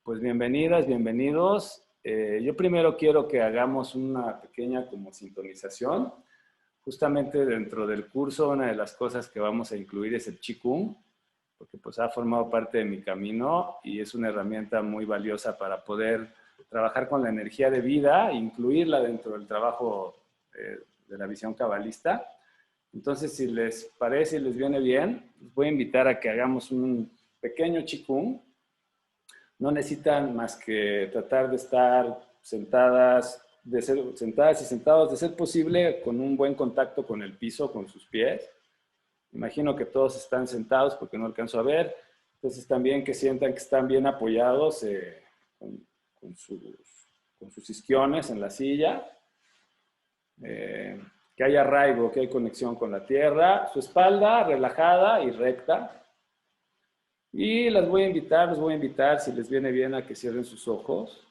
Pues bienvenidas, bienvenidos. Yo primero quiero que hagamos una pequeña como sintonización. Justamente dentro del curso, una de las cosas que vamos a incluir es el Qigong, porque pues ha formado parte de mi camino y es una herramienta muy valiosa para poder trabajar con la energía de vida e incluirla dentro del trabajo de la visión cabalista. Entonces, si les parece y les viene bien, les voy a invitar a que hagamos un pequeño Qigong. No necesitan más que tratar de estar sentadas, de ser sentadas y sentados, de ser posible con un buen contacto con el piso, con sus pies. Imagino que todos están sentados porque no alcanzo a ver. Entonces también que sientan que están bien apoyados con, con, sus, con sus isquiones en la silla. Que haya arraigo, que hay conexión con la tierra. Su espalda relajada y recta. Y les voy a invitar, si les viene bien, a que cierren sus ojos.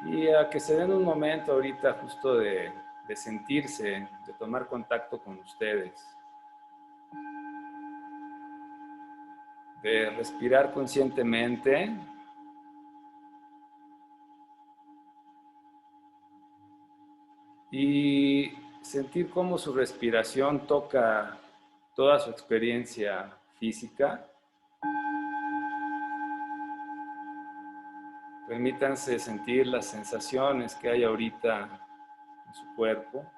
Y a que se den un momento ahorita justo de sentirse, de tomar contacto con ustedes, de respirar conscientemente y sentir cómo su respiración toca toda su experiencia física. Permítanse sentir las sensaciones que hay ahorita en su cuerpo.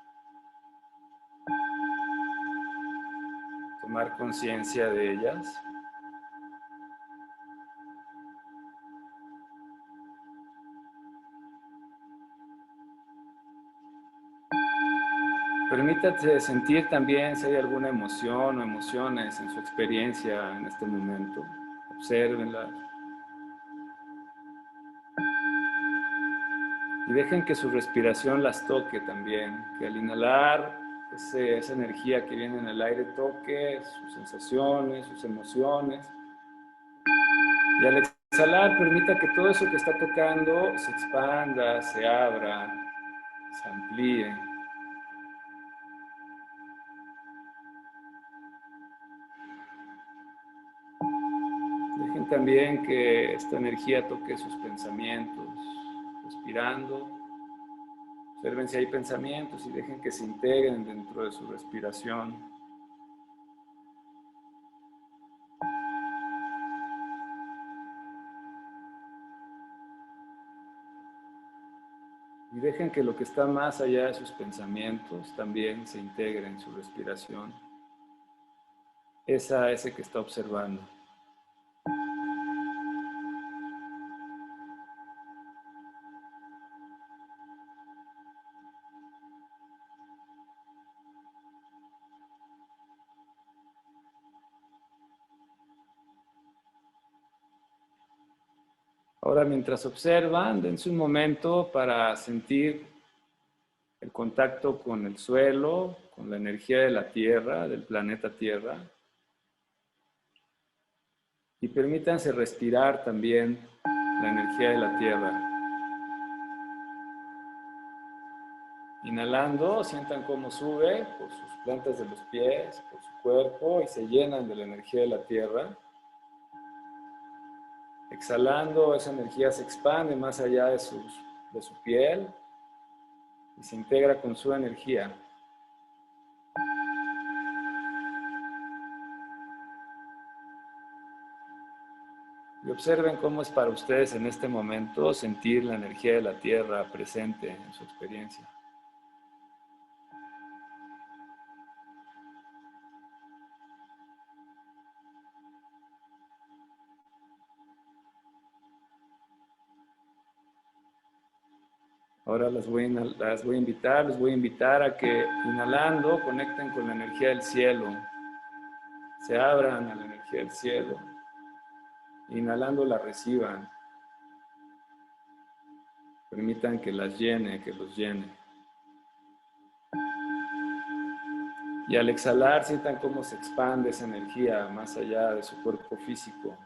Tomar conciencia de ellas. Permítate sentir también si hay alguna emoción o emociones en su experiencia en este momento. Obsérvenlas. Y dejen que su respiración las toque también. Que al inhalar, esa energía que viene en el aire toque sus sensaciones, sus emociones. Y al exhalar, permita que todo eso que está tocando se expanda, se abra, se amplíe. Dejen también que esta energía toque sus pensamientos, respirando. Observen si hay pensamientos y dejen que se integren dentro de su respiración. Y dejen que lo que está más allá de sus pensamientos también se integre en su respiración. Ese que está observando. Ahora, mientras observan, dense un momento para sentir el contacto con el suelo, con la energía de la Tierra, del planeta Tierra. Y permítanse respirar también la energía de la Tierra. Inhalando, sientan cómo sube por sus plantas de los pies, por su cuerpo y se llenan de la energía de la Tierra. Exhalando, esa energía se expande más allá de su piel y se integra con su energía. Y observen cómo es para ustedes en este momento sentir la energía de la Tierra presente en su experiencia. Ahora les voy a invitar a que inhalando conecten con la energía del cielo, se abran a la energía del cielo, inhalando la reciban, permitan que las llene, que los llene. Y al exhalar sientan cómo se expande esa energía más allá de su cuerpo físico.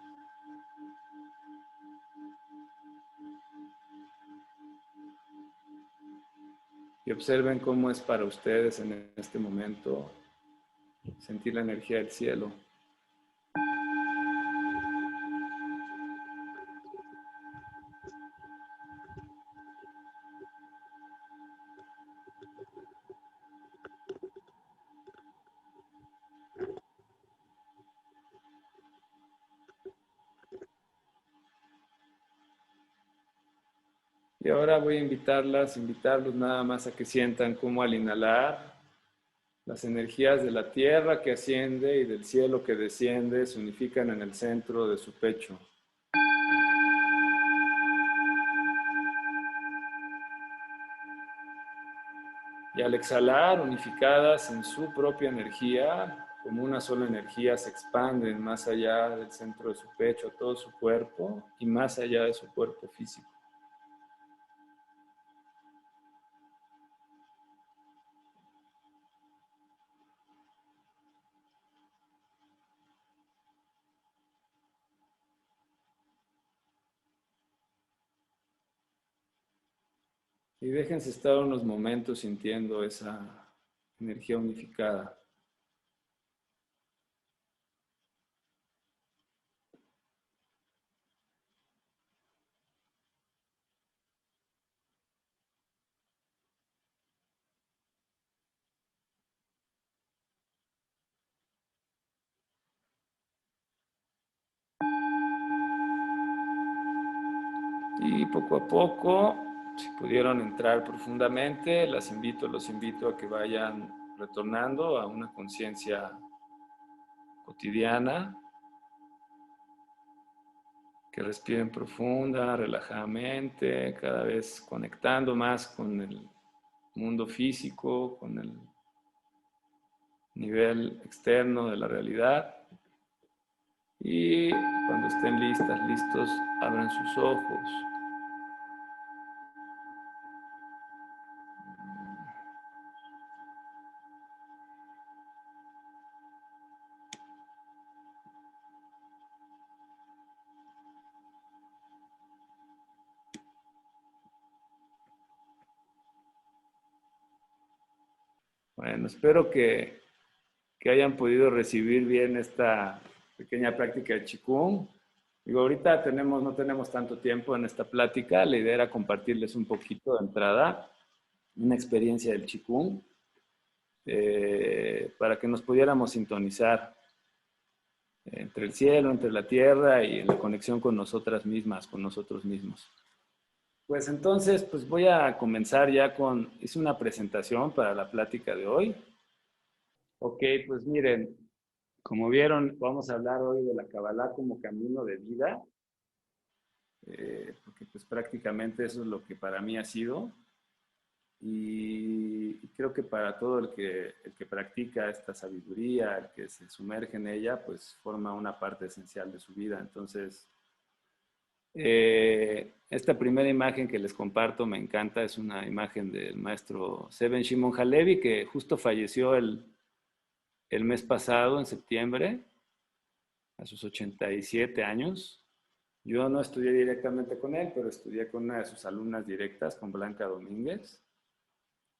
Y observen cómo es para ustedes en este momento sentir la energía del cielo. Y ahora voy a invitarlos nada más a que sientan cómo al inhalar, las energías de la tierra que asciende y del cielo que desciende se unifican en el centro de su pecho. Y al exhalar, unificadas en su propia energía, como una sola energía, se expanden más allá del centro de su pecho, a todo su cuerpo y más allá de su cuerpo físico. Y déjense estar unos momentos sintiendo esa energía unificada. Y poco a poco, si pudieron entrar profundamente, los invito a que vayan retornando a una conciencia cotidiana, que respiren profunda, relajadamente, cada vez conectando más con el mundo físico, con el nivel externo de la realidad. Y cuando estén listos, abran sus ojos. Bueno, espero que hayan podido recibir bien esta pequeña práctica de Qigong. Digo, ahorita no tenemos tanto tiempo en esta plática. La idea era compartirles un poquito de entrada, una experiencia del Qigong, para que nos pudiéramos sintonizar entre el cielo, entre la tierra y en la conexión con nosotras mismas, con nosotros mismos. Pues entonces, pues voy a comenzar ya hice una presentación para la plática de hoy. Ok, pues miren, como vieron, vamos a hablar hoy de la Kabbalah como camino de vida, porque pues prácticamente eso es lo que para mí ha sido. Y creo que para todo el que practica esta sabiduría, el que se sumerge en ella, pues forma una parte esencial de su vida. Entonces, esta primera imagen que les comparto me encanta, es una imagen del maestro Seven Shimon Halevi, que justo falleció el mes pasado, en septiembre, a sus 87 años. Yo no estudié directamente con él, pero estudié con una de sus alumnas directas, con Blanca Domínguez.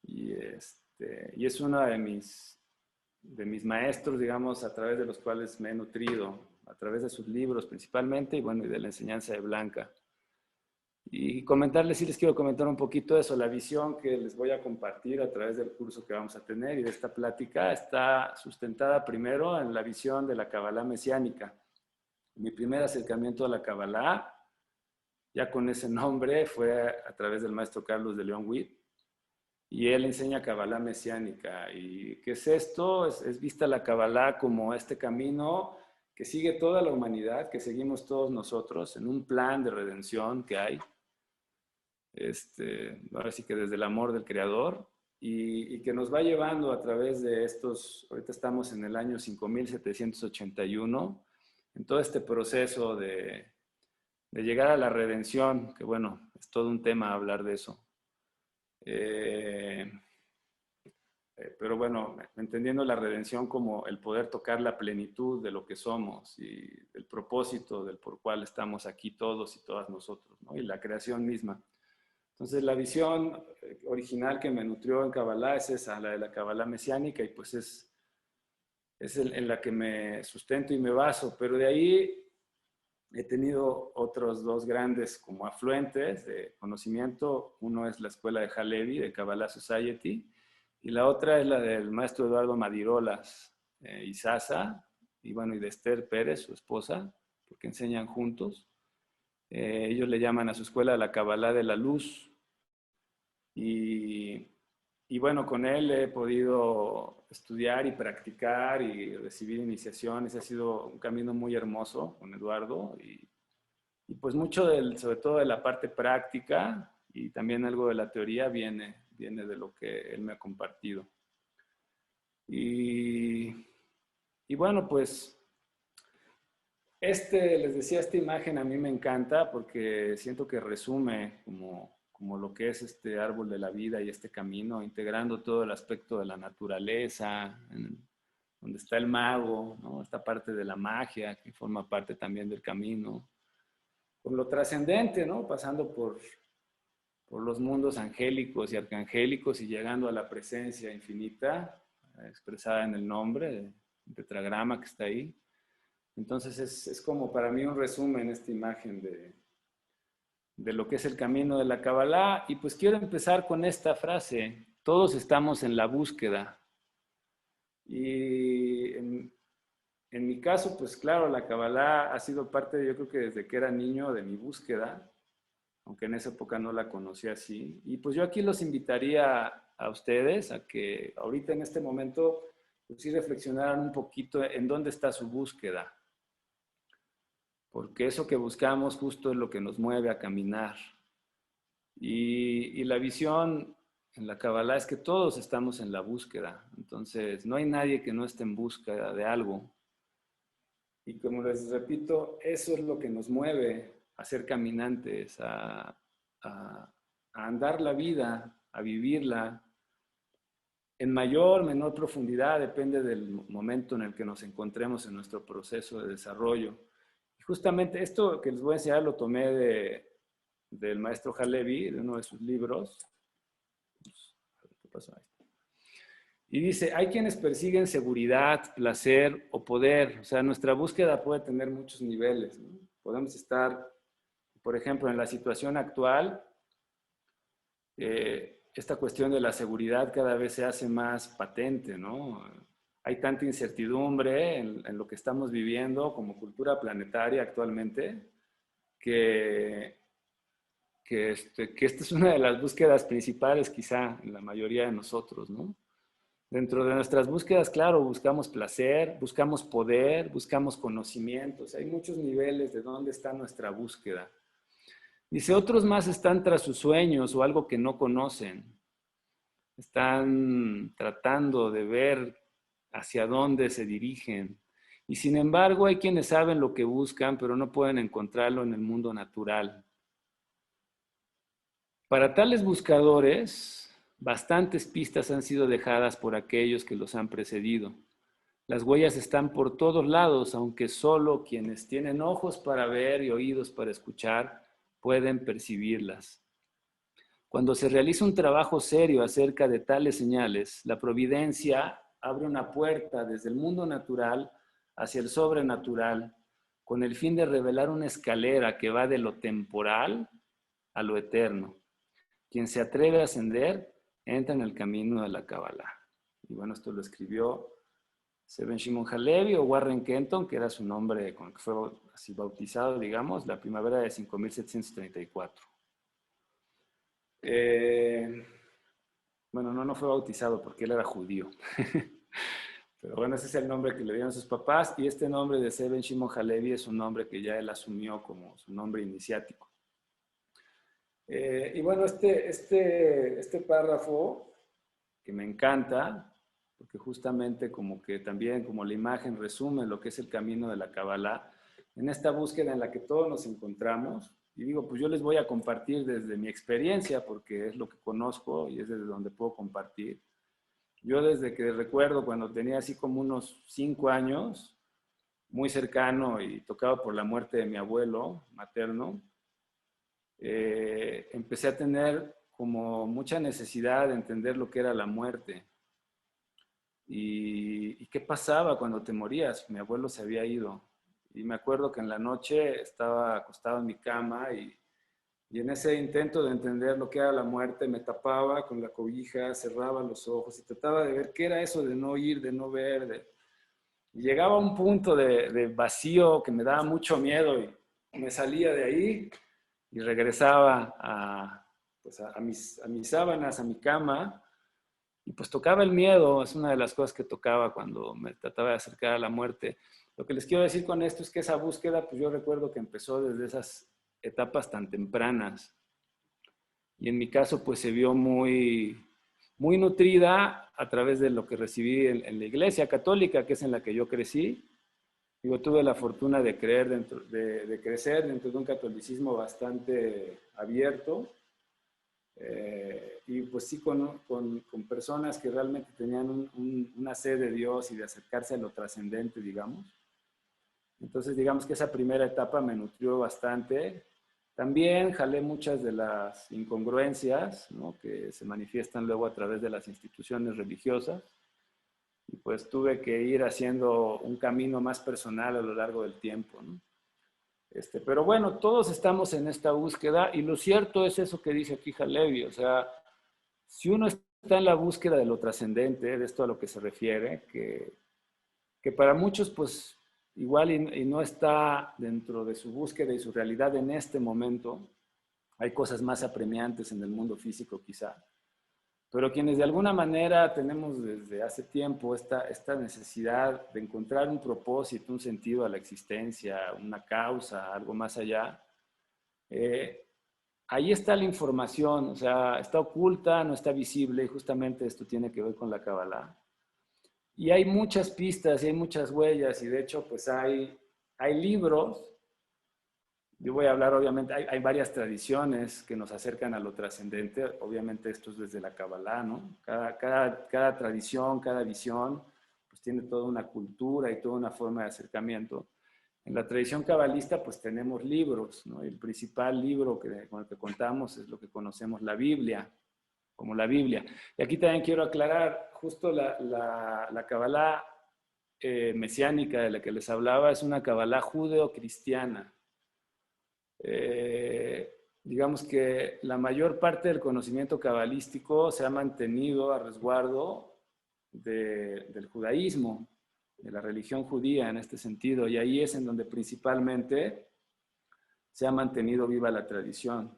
Y es uno de mis maestros, digamos, a través de los cuales me he nutrido, a través de sus libros principalmente, y bueno, y de la enseñanza de Blanca. Y comentarles, sí les quiero comentar un poquito eso, la visión que les voy a compartir a través del curso que vamos a tener y de esta plática está sustentada primero en la visión de la Kabbalah mesiánica. Mi primer acercamiento a la Kabbalah, ya con ese nombre, fue a través del maestro Carlos de León Witt, y él enseña Kabbalah mesiánica. ¿Y qué es esto? Es vista la Kabbalah como este camino que sigue toda la humanidad, que seguimos todos nosotros, en un plan de redención que hay, ahora sí que desde el amor del Creador, y que nos va llevando a través de ahorita estamos en el año 5781, en todo este proceso de llegar a la redención, que bueno, es todo un tema hablar de eso. Pero bueno, entendiendo la redención como el poder tocar la plenitud de lo que somos y el propósito del por cual estamos aquí todos y todas nosotros, ¿no? Y la creación misma. Entonces, la visión original que me nutrió en Kabbalah es esa, la de la Kabbalah mesiánica, y pues es en la que me sustento y me baso. Pero de ahí he tenido otros dos grandes como afluentes de conocimiento. Uno es la escuela de Halevi, de Kabbalah Society, y la otra es la del maestro Eduardo Madirolas y Sasa, y bueno, y de Esther Pérez, su esposa, porque enseñan juntos. Ellos le llaman a su escuela la Kabbalah de la Luz, Y, y bueno, con él he podido estudiar y practicar y recibir iniciaciones. Ha sido un camino muy hermoso con Eduardo y pues mucho sobre todo de la parte práctica y también algo de la teoría viene de lo que él me ha compartido. Y, y bueno, pues les decía, esta imagen a mí me encanta porque siento que resume como lo que es este árbol de la vida y este camino, integrando todo el aspecto de la naturaleza, donde está el mago, ¿no? Esta parte de la magia que forma parte también del camino, con lo trascendente, ¿no? Pasando por los mundos angélicos y arcangélicos y llegando a la presencia infinita, expresada en el nombre, el tetragrama que está ahí. Entonces es como para mí un resumen esta imagen de lo que es el camino de la Kabbalah. Y pues quiero empezar con esta frase: todos estamos en la búsqueda. Y en mi caso, pues claro, la Kabbalah ha sido parte, yo creo que desde que era niño, de mi búsqueda, aunque en esa época no la conocía así. Y pues yo aquí los invitaría a ustedes a que ahorita en este momento pues sí reflexionaran un poquito en dónde está su búsqueda, porque eso que buscamos justo es lo que nos mueve a caminar. Y la visión en la Kabbalah es que todos estamos en la búsqueda, entonces no hay nadie que no esté en búsqueda de algo. Y como les repito, eso es lo que nos mueve a ser caminantes, a andar la vida, a vivirla en mayor o menor profundidad, depende del momento en el que nos encontremos en nuestro proceso de desarrollo. Y justamente esto que les voy a enseñar lo tomé del maestro Halevi, de uno de sus libros. ¿Qué pasó ahí? Y dice, hay quienes persiguen seguridad, placer o poder. O sea, nuestra búsqueda puede tener muchos niveles, ¿no? Podemos estar, por ejemplo, en la situación actual, esta cuestión de la seguridad cada vez se hace más patente, ¿no? Hay tanta incertidumbre en lo que estamos viviendo como cultura planetaria actualmente que esta es una de las búsquedas principales quizá en la mayoría de nosotros, ¿no? Dentro de nuestras búsquedas, claro, buscamos placer, buscamos poder, buscamos conocimientos. Hay muchos niveles de dónde está nuestra búsqueda. Dice, otros más están tras sus sueños o algo que no conocen. Están tratando de ver hacia dónde se dirigen. Y sin embargo, hay quienes saben lo que buscan, pero no pueden encontrarlo en el mundo natural. Para tales buscadores, bastantes pistas han sido dejadas por aquellos que los han precedido. Las huellas están por todos lados, aunque solo quienes tienen ojos para ver y oídos para escuchar pueden percibirlas. Cuando se realiza un trabajo serio acerca de tales señales, la providencia abre una puerta desde el mundo natural hacia el sobrenatural, con el fin de revelar una escalera que va de lo temporal a lo eterno. Quien se atreve a ascender entra en el camino de la Kabbalah. Y bueno, esto lo escribió Seven Shimon Halevi o Warren Kenton, que era su nombre con el que fue así bautizado, digamos, la primavera de 5734. Bueno, no fue bautizado porque él era judío. Pero bueno, ese es el nombre que le dieron sus papás y este nombre de Seven Shimon Halevi es un nombre que ya él asumió como su nombre iniciático. Y bueno, este párrafo que me encanta, porque justamente como que también como la imagen resume lo que es el camino de la Kabbalah, en esta búsqueda en la que todos nos encontramos, y digo, pues yo les voy a compartir desde mi experiencia, porque es lo que conozco y es desde donde puedo compartir. Yo desde que recuerdo cuando tenía así como unos 5 años, muy cercano y tocado por la muerte de mi abuelo materno, empecé a tener como mucha necesidad de entender lo que era la muerte. ¿Y qué pasaba cuando te morías? Mi abuelo se había ido. Y me acuerdo que en la noche estaba acostado en mi cama y en ese intento de entender lo que era la muerte, me tapaba con la cobija, cerraba los ojos y trataba de ver qué era eso de no oír, de no ver. Y llegaba a un punto de vacío que me daba mucho miedo y me salía de ahí y regresaba pues a mis sábanas, a mi cama, y pues tocaba el miedo. Es una de las cosas que tocaba cuando me trataba de acercar a la muerte. Lo que les quiero decir con esto es que esa búsqueda, pues yo recuerdo que empezó desde esas etapas tan tempranas, y en mi caso pues se vio muy nutrida a través de lo que recibí en la iglesia católica, que es en la que yo crecí. Yo tuve la fortuna de crecer dentro de un catolicismo bastante abierto, y pues sí con personas que realmente tenían una sed de Dios y de acercarse a lo trascendente, digamos. Entonces, digamos que esa primera etapa me nutrió bastante. También jalé muchas de las incongruencias, ¿no?, que se manifiestan luego a través de las instituciones religiosas, y pues tuve que ir haciendo un camino más personal a lo largo del tiempo, ¿no? Pero bueno, todos estamos en esta búsqueda, y lo cierto es eso que dice aquí Halevi. O sea, si uno está en la búsqueda de lo trascendente, de esto a lo que se refiere, que para muchos pues igual y no está dentro de su búsqueda y su realidad en este momento, hay cosas más apremiantes en el mundo físico quizá, pero quienes de alguna manera tenemos desde hace tiempo esta necesidad de encontrar un propósito, un sentido a la existencia, una causa, algo más allá, eh, ahí está la información. O sea, está oculta, no está visible, y justamente esto tiene que ver con la Kabbalah. Y hay muchas pistas y hay muchas huellas, y de hecho pues hay libros. Yo voy a hablar, obviamente, hay varias tradiciones que nos acercan a lo trascendente. Obviamente esto es desde la Kabbalah, ¿no? Cada tradición, cada visión, pues tiene toda una cultura y toda una forma de acercamiento. En la tradición cabalista, pues tenemos libros, ¿no? El principal libro con el que contamos es lo que conocemos, la Biblia, como la Biblia. Y aquí también quiero aclarar, justo la Kabbalah mesiánica de la que les hablaba es una Kabbalah judeo-cristiana. Digamos que la mayor parte del conocimiento cabalístico se ha mantenido a resguardo del judaísmo, de la religión judía en este sentido, y ahí es en donde principalmente se ha mantenido viva la tradición.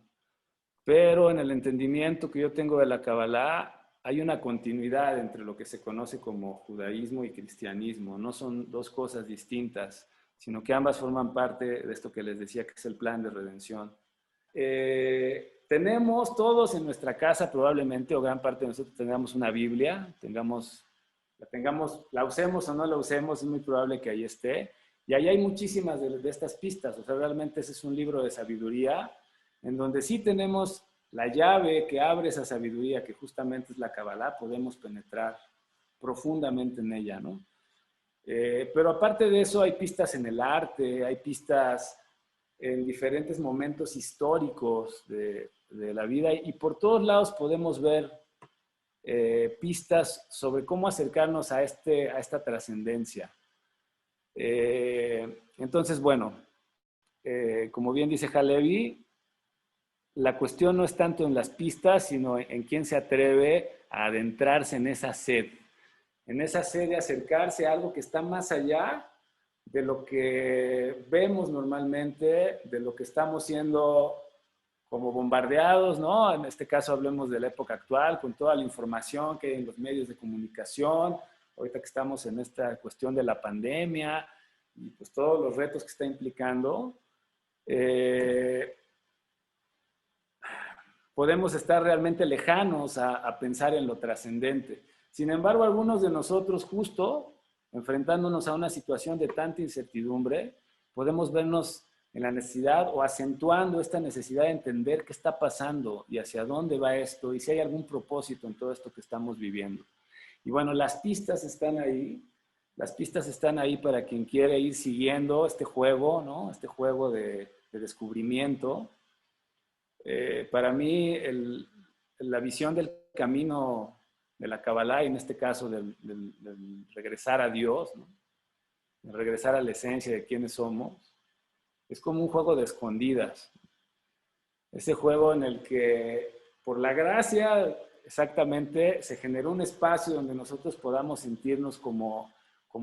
Pero en el entendimiento que yo tengo de la Kabbalah, hay una continuidad entre lo que se conoce como judaísmo y cristianismo. No son dos cosas distintas, sino que ambas forman parte de esto que les decía, que es el plan de redención. Tenemos todos en nuestra casa probablemente, o gran parte de nosotros tengamos una Biblia, la usemos o no la usemos, es muy probable que ahí esté. Y ahí hay muchísimas de estas pistas. O sea, realmente ese es un libro de sabiduría en donde sí tenemos la llave que abre esa sabiduría, que justamente es la Kabbalah. Podemos penetrar profundamente en ella, ¿no? Pero aparte de eso, hay pistas en el arte, hay pistas en diferentes momentos históricos de la vida, y por todos lados podemos ver pistas sobre cómo acercarnos a esta trascendencia. Entonces, bueno, como bien dice Halevi, la cuestión no es tanto en las pistas, sino en quién se atreve a adentrarse en esa sed de acercarse a algo que está más allá de lo que vemos normalmente, de lo que estamos siendo como bombardeados, ¿no? En este caso hablemos de la época actual, con toda la información que hay en los medios de comunicación, ahorita que estamos en esta cuestión de la pandemia y pues todos los retos que está implicando. Podemos estar realmente lejanos a pensar en lo trascendente. Sin embargo, algunos de nosotros, justo enfrentándonos a una situación de tanta incertidumbre, podemos vernos en la necesidad o acentuando esta necesidad de entender qué está pasando y hacia dónde va esto, y si hay algún propósito en todo esto que estamos viviendo. Y bueno, las pistas están ahí. Las pistas están ahí para quien quiere ir siguiendo este juego, ¿no? Este juego de descubrimiento. Para mí, la visión del camino de la Kabbalah, y en este caso del regresar a Dios, ¿no?, de regresar a la esencia de quiénes somos, es como un juego de escondidas. Ese juego en el que, por la gracia, exactamente, se generó un espacio donde nosotros podamos sentirnos como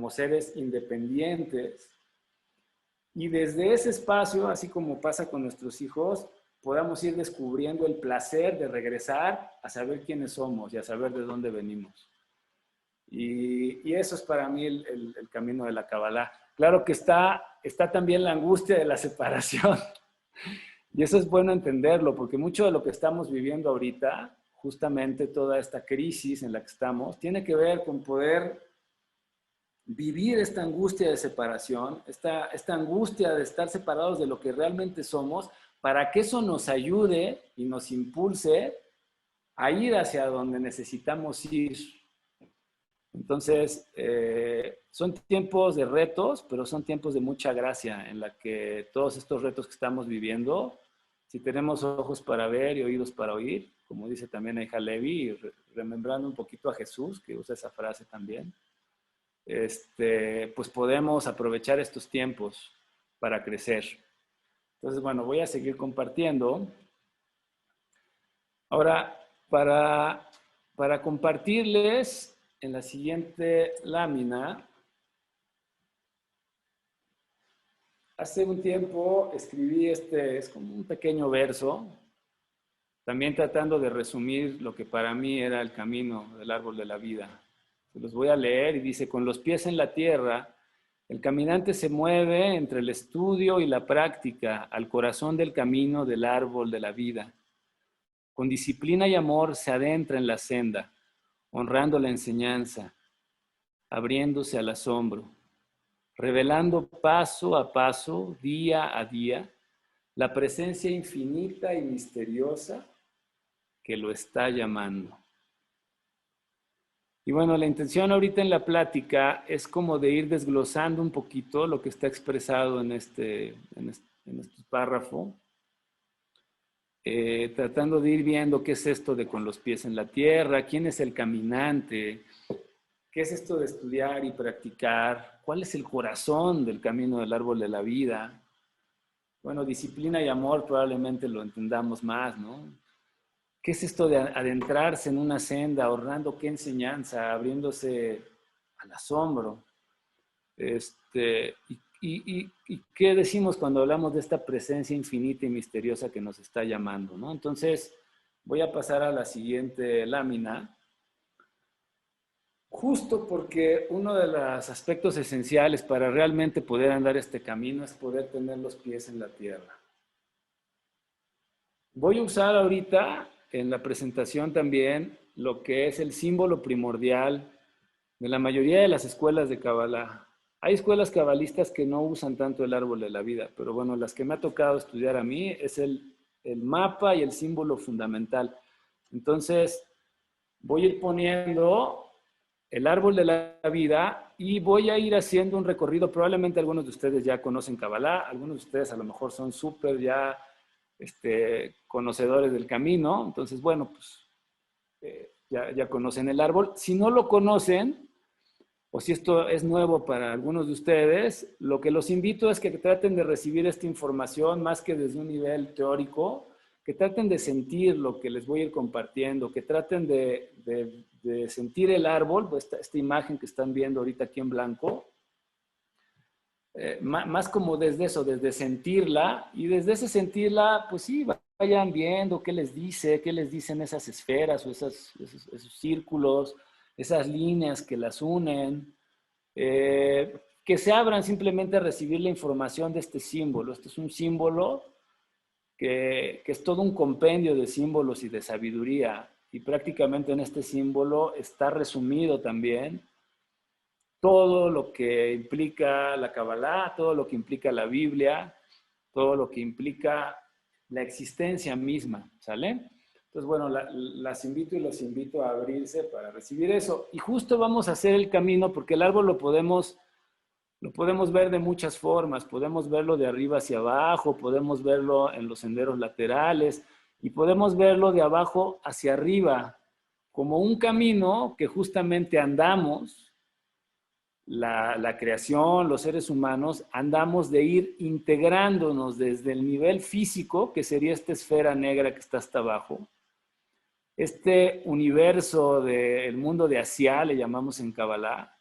seres independientes. Y desde ese espacio, así como pasa con nuestros hijos, podamos ir descubriendo el placer de regresar a saber quiénes somos y a saber de dónde venimos. Y eso es para mí el camino de la Kabbalah. Claro que está también la angustia de la separación. Y eso es bueno entenderlo, porque mucho de lo que estamos viviendo ahorita, justamente toda esta crisis en la que estamos, tiene que ver con poder vivir esta angustia de separación, esta angustia de estar separados de lo que realmente somos, para que eso nos ayude y nos impulse a ir hacia donde necesitamos ir. Entonces, son tiempos de retos, pero son tiempos de mucha gracia, en la que todos estos retos que estamos viviendo, si tenemos ojos para ver y oídos para oír, como dice también Eija Levi, remembrando un poquito a Jesús, que usa esa frase también, pues podemos aprovechar estos tiempos para crecer. Entonces, bueno, voy a seguir compartiendo. Ahora, para compartirles en la siguiente lámina, hace un tiempo escribí es como un pequeño verso, también tratando de resumir lo que para mí era el camino del árbol de la vida. Se los voy a leer y dice: con los pies en la tierra, el caminante se mueve entre el estudio y la práctica al corazón del camino del árbol de la vida. Con disciplina y amor se adentra en la senda, honrando la enseñanza, abriéndose al asombro, revelando paso a paso, día a día, la presencia infinita y misteriosa que lo está llamando. Y bueno, la intención ahorita en la plática es como de ir desglosando un poquito lo que está expresado en este párrafo, tratando de ir viendo qué es esto de con los pies en la tierra, quién es el caminante, qué es esto de estudiar y practicar, cuál es el corazón del camino del árbol de la vida. Bueno, disciplina y amor probablemente lo entendamos más, ¿no? ¿Qué es esto de adentrarse en una senda, ahorrando qué enseñanza, abriéndose al asombro? ¿Y qué decimos cuando hablamos de esta presencia infinita y misteriosa que nos está llamando, ¿no? Entonces, voy a pasar a la siguiente lámina, justo porque uno de los aspectos esenciales para realmente poder andar este camino es poder tener los pies en la tierra. Voy a usar ahorita en la presentación también lo que es el símbolo primordial de la mayoría de las escuelas de Kabbalah. Hay escuelas cabalistas que no usan tanto el árbol de la vida, pero bueno, las que me ha tocado estudiar a mí es el mapa y el símbolo fundamental. Entonces, voy a ir poniendo el árbol de la vida y voy a ir haciendo un recorrido. Probablemente algunos de ustedes ya conocen Kabbalah, algunos de ustedes a lo mejor son súper ya conocedores del camino. Entonces, bueno, pues ya conocen el árbol. Si no lo conocen, o si esto es nuevo para algunos de ustedes, lo que los invito es que traten de recibir esta información más que desde un nivel teórico, que traten de sentir lo que les voy a ir compartiendo, que traten de sentir el árbol, pues esta imagen que están viendo ahorita aquí en blanco, más como desde eso, desde sentirla, y desde ese sentirla, pues sí, vayan viendo qué les dicen esas esferas o esos círculos, esas líneas que las unen, que se abran simplemente a recibir la información de este símbolo. Este es un símbolo que es todo un compendio de símbolos y de sabiduría, y prácticamente en este símbolo está resumido también todo lo que implica la Kabbalah, todo lo que implica la Biblia, todo lo que implica la existencia misma, ¿sale? Entonces, bueno, las invito y los invito a abrirse para recibir eso. Y justo vamos a hacer el camino, porque el árbol lo podemos ver de muchas formas. Podemos verlo de arriba hacia abajo, podemos verlo en los senderos laterales y podemos verlo de abajo hacia arriba, como un camino que justamente andamos, la creación, los seres humanos, andamos de ir integrándonos desde el nivel físico, que sería esta esfera negra que está hasta abajo, este universo del mundo de Asiá, le llamamos en Kabbalah,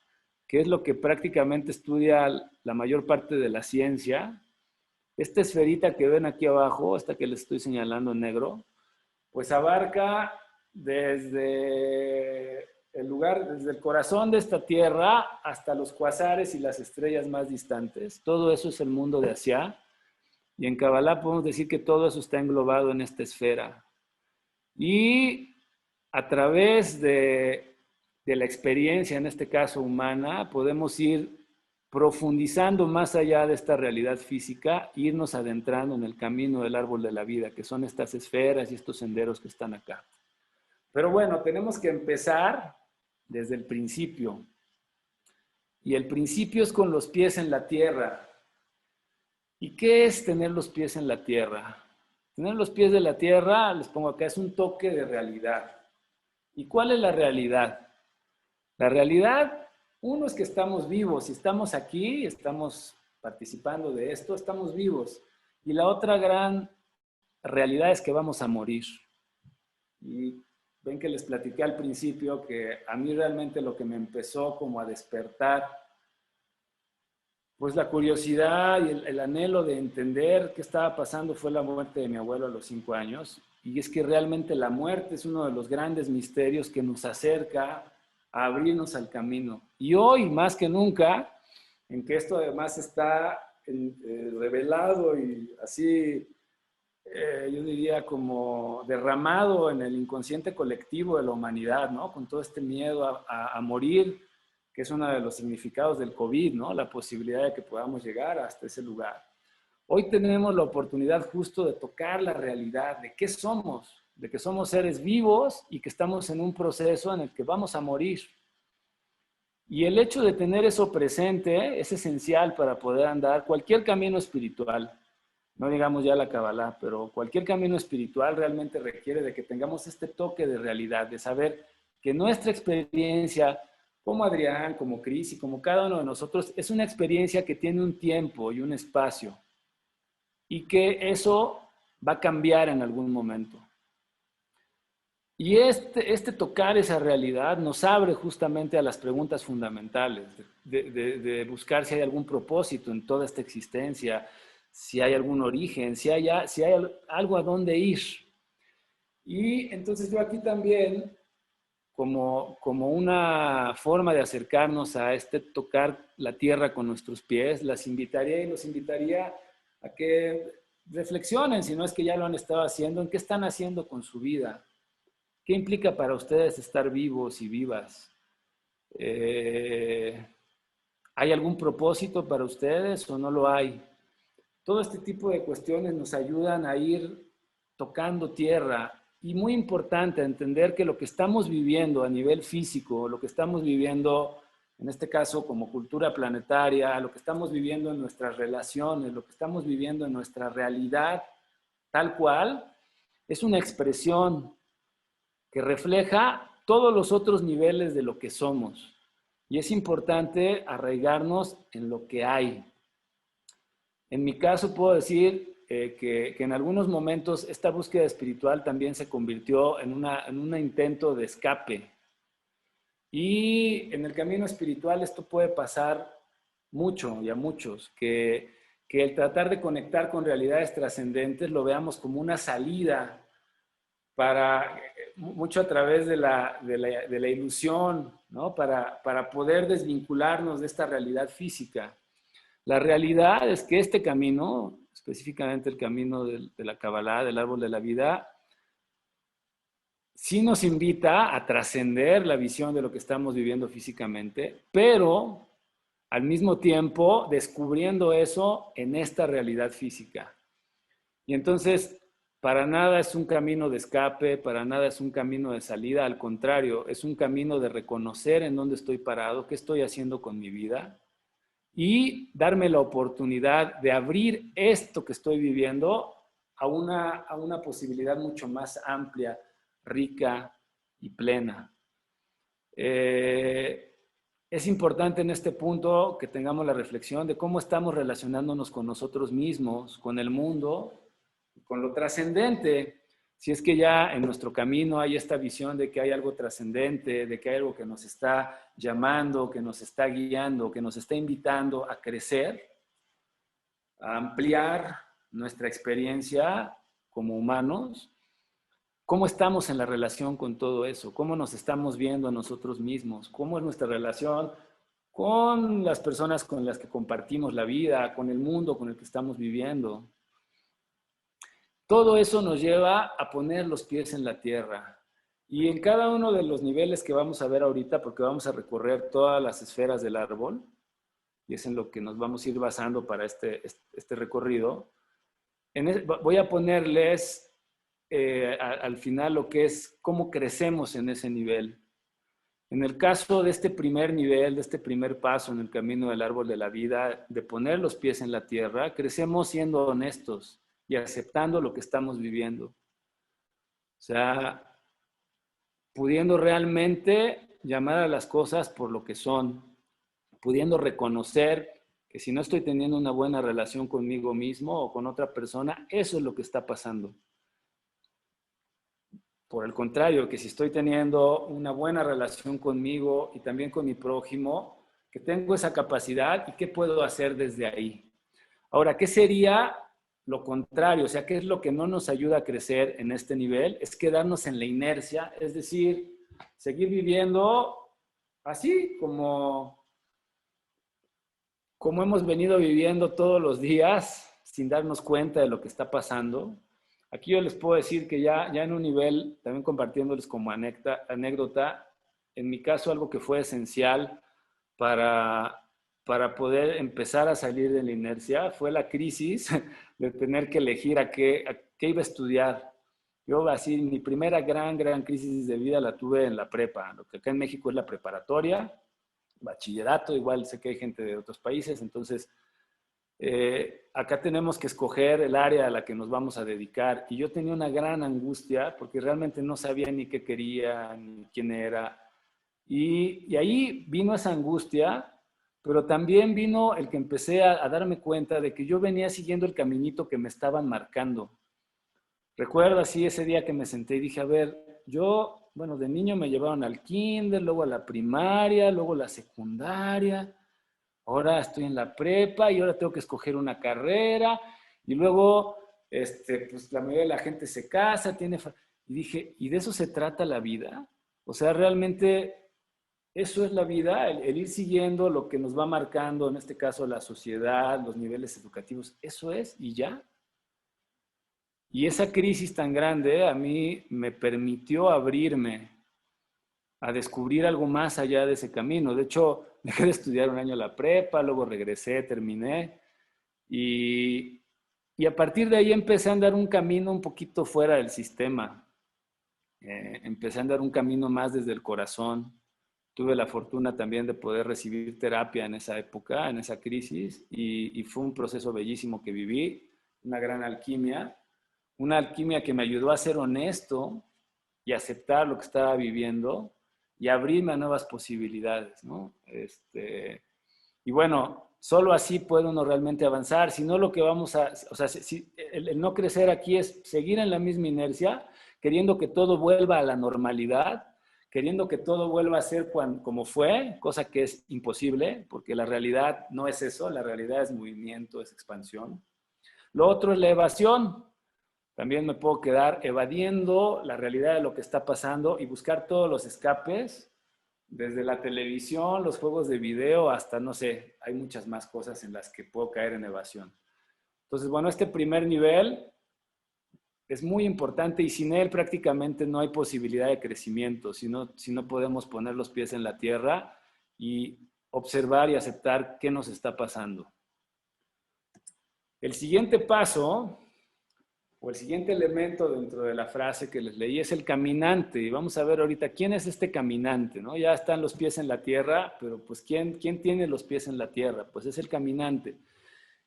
que es lo que prácticamente estudia la mayor parte de la ciencia, Esta esferita que ven aquí abajo, esta que les estoy señalando en negro, pues abarca desde el lugar, desde el corazón de esta Tierra hasta los cuasares y las estrellas más distantes. Todo eso es el mundo de Asia. Y en Kabbalah podemos decir que todo eso está englobado en esta esfera. Y a través de la experiencia, en este caso humana, podemos ir profundizando más allá de esta realidad física, irnos adentrando en el camino del árbol de la vida, que son estas esferas y estos senderos que están acá. Pero bueno, tenemos que empezar desde el principio. Y el principio es con los pies en la tierra. ¿Y qué es tener los pies en la tierra? Tener los pies de la tierra, les pongo acá, es un toque de realidad. ¿Y cuál es la realidad? La realidad, uno es que estamos vivos, si estamos aquí, estamos participando de esto, estamos vivos. Y la otra gran realidad es que vamos a morir. Y ven que les platiqué al principio que a mí realmente lo que me empezó como a despertar, pues la curiosidad y el anhelo de entender qué estaba pasando fue la muerte de mi abuelo a los 5 años. Y es que realmente la muerte es uno de los grandes misterios que nos acerca a abrirnos al camino. Y hoy, más que nunca, en que esto además está revelado y así, yo diría como derramado en el inconsciente colectivo de la humanidad, ¿no? Con todo este miedo a morir, que es uno de los significados del COVID, ¿no? La posibilidad de que podamos llegar hasta ese lugar. Hoy tenemos la oportunidad justo de tocar la realidad de qué somos, de que somos seres vivos y que estamos en un proceso en el que vamos a morir. Y el hecho de tener eso presente es esencial para poder andar cualquier camino espiritual. No digamos ya la Kabbalah, pero cualquier camino espiritual realmente requiere de que tengamos este toque de realidad, de saber que nuestra experiencia, como Adrián, como Cris y como cada uno de nosotros, es una experiencia que tiene un tiempo y un espacio y que eso va a cambiar en algún momento. Y este tocar esa realidad nos abre justamente a las preguntas fundamentales, de buscar si hay algún propósito en toda esta existencia, si hay algún origen, si hay algo a dónde ir. Y entonces yo aquí también, como una forma de acercarnos a este tocar la tierra con nuestros pies, las invitaría y los invitaría a que reflexionen, si no es que ya lo han estado haciendo, en qué están haciendo con su vida. ¿Qué implica para ustedes estar vivos y vivas? ¿Hay algún propósito para ustedes o no lo hay? Todo este tipo de cuestiones nos ayudan a ir tocando tierra y muy importante entender que lo que estamos viviendo a nivel físico, lo que estamos viviendo en este caso como cultura planetaria, lo que estamos viviendo en nuestras relaciones, lo que estamos viviendo en nuestra realidad tal cual, es una expresión que refleja todos los otros niveles de lo que somos. Y es importante arraigarnos en lo que hay. En mi caso puedo decir que en algunos momentos esta búsqueda espiritual también se convirtió en un intento de escape. Y en el camino espiritual esto puede pasar mucho y a muchos, que el tratar de conectar con realidades trascendentes lo veamos como una salida para, mucho a través de la ilusión, ¿no? Para poder desvincularnos de esta realidad física. La realidad es que este camino, específicamente el camino de la Kabbalah, del árbol de la vida, sí nos invita a trascender la visión de lo que estamos viviendo físicamente, pero al mismo tiempo descubriendo eso en esta realidad física. Y entonces, para nada es un camino de escape, para nada es un camino de salida, al contrario, es un camino de reconocer en dónde estoy parado, qué estoy haciendo con mi vida y darme la oportunidad de abrir esto que estoy viviendo a una posibilidad mucho más amplia, rica y plena. Es importante en este punto que tengamos la reflexión de cómo estamos relacionándonos con nosotros mismos, con el mundo, con lo trascendente. Si es que ya en nuestro camino hay esta visión de que hay algo trascendente, de que hay algo que nos está llamando, que nos está guiando, que nos está invitando a crecer, a ampliar nuestra experiencia como humanos. ¿Cómo estamos en la relación con todo eso? ¿Cómo nos estamos viendo a nosotros mismos? ¿Cómo es nuestra relación con las personas con las que compartimos la vida, con el mundo con el que estamos viviendo? Todo eso nos lleva a poner los pies en la tierra. Y en cada uno de los niveles que vamos a ver ahorita, porque vamos a recorrer todas las esferas del árbol, y es en lo que nos vamos a ir basando para este recorrido, voy a ponerles al final lo que es cómo crecemos en ese nivel. En el caso de este primer nivel, de este primer paso en el camino del árbol de la vida, de poner los pies en la tierra, crecemos siendo honestos y aceptando lo que estamos viviendo. O sea, pudiendo realmente llamar a las cosas por lo que son, pudiendo reconocer que si no estoy teniendo una buena relación conmigo mismo o con otra persona, eso es lo que está pasando. Por el contrario, que si estoy teniendo una buena relación conmigo y también con mi prójimo, que tengo esa capacidad y qué puedo hacer desde ahí. Ahora, ¿qué sería lo contrario? O sea, ¿qué es lo que no nos ayuda a crecer en este nivel? Es quedarnos en la inercia, es decir, seguir viviendo así como hemos venido viviendo todos los días sin darnos cuenta de lo que está pasando. Aquí yo les puedo decir que ya en un nivel, también compartiéndoles como anécdota, en mi caso algo que fue esencial para poder empezar a salir de la inercia fue la crisis de tener que elegir a qué iba a estudiar. Yo así, mi primera gran crisis de vida la tuve en la prepa, lo que acá en México es la preparatoria, bachillerato, igual sé que hay gente de otros países, entonces acá tenemos que escoger el área a la que nos vamos a dedicar. Y yo tenía una gran angustia porque realmente no sabía ni qué quería, ni quién era. Y ahí vino esa angustia, pero también vino el que empecé a darme cuenta de que yo venía siguiendo el caminito que me estaban marcando. Recuerdo así ese día que me senté y dije, a ver, yo, bueno, de niño me llevaron al kinder, luego a la primaria, luego a la secundaria. Ahora estoy en la prepa y ahora tengo que escoger una carrera y luego pues la mayoría de la gente se casa, y dije, ¿y de eso se trata la vida? O sea, realmente eso es la vida, el ir siguiendo lo que nos va marcando, en este caso la sociedad, los niveles educativos, eso es y ya. Y esa crisis tan grande a mí me permitió abrirme a descubrir algo más allá de ese camino. De hecho, dejé de estudiar un año la prepa, luego regresé, terminé y, y a partir de ahí empecé a andar un camino un poquito fuera del sistema. Empecé a andar un camino más desde el corazón. Tuve la fortuna también de poder recibir terapia en esa época, en esa crisis, y fue un proceso bellísimo que viví, una gran alquimia, una alquimia que me ayudó a ser honesto y aceptar lo que estaba viviendo y abrirme a nuevas posibilidades, ¿no? Y bueno, solo así puede uno realmente avanzar, si no lo que vamos a, o sea, el no crecer aquí es seguir en la misma inercia, queriendo que todo vuelva a la normalidad, queriendo que todo vuelva a ser como fue, cosa que es imposible, porque la realidad no es eso, la realidad es movimiento, es expansión. Lo otro es la evasión. También me puedo quedar evadiendo la realidad de lo que está pasando y buscar todos los escapes, desde la televisión, los juegos de video, hasta, no sé, hay muchas más cosas en las que puedo caer en evasión. Entonces, bueno, este primer nivel es muy importante y sin él prácticamente no hay posibilidad de crecimiento, si no podemos poner los pies en la tierra y observar y aceptar qué nos está pasando. El siguiente paso, o el siguiente elemento dentro de la frase que les leí, es el caminante. Y vamos a ver ahorita quién es este caminante, ¿no? Ya están los pies en la tierra, pero pues ¿quién tiene los pies en la tierra? Pues es el caminante.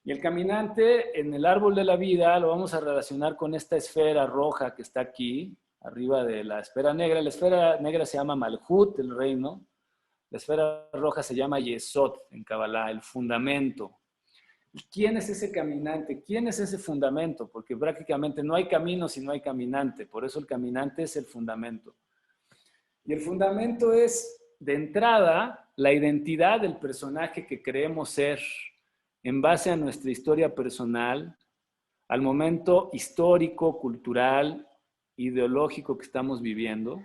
Y el caminante en el árbol de la vida lo vamos a relacionar con esta esfera roja que está aquí, arriba de la esfera negra. La esfera negra se llama Malhut, el reino. La esfera roja se llama Yesod en Kabbalah, el fundamento. ¿Y quién es ese caminante? ¿Quién es ese fundamento? Porque prácticamente no hay camino si no hay caminante. Por eso el caminante es el fundamento. Y el fundamento es, de entrada, la identidad del personaje que creemos ser en base a nuestra historia personal, al momento histórico, cultural, ideológico que estamos viviendo.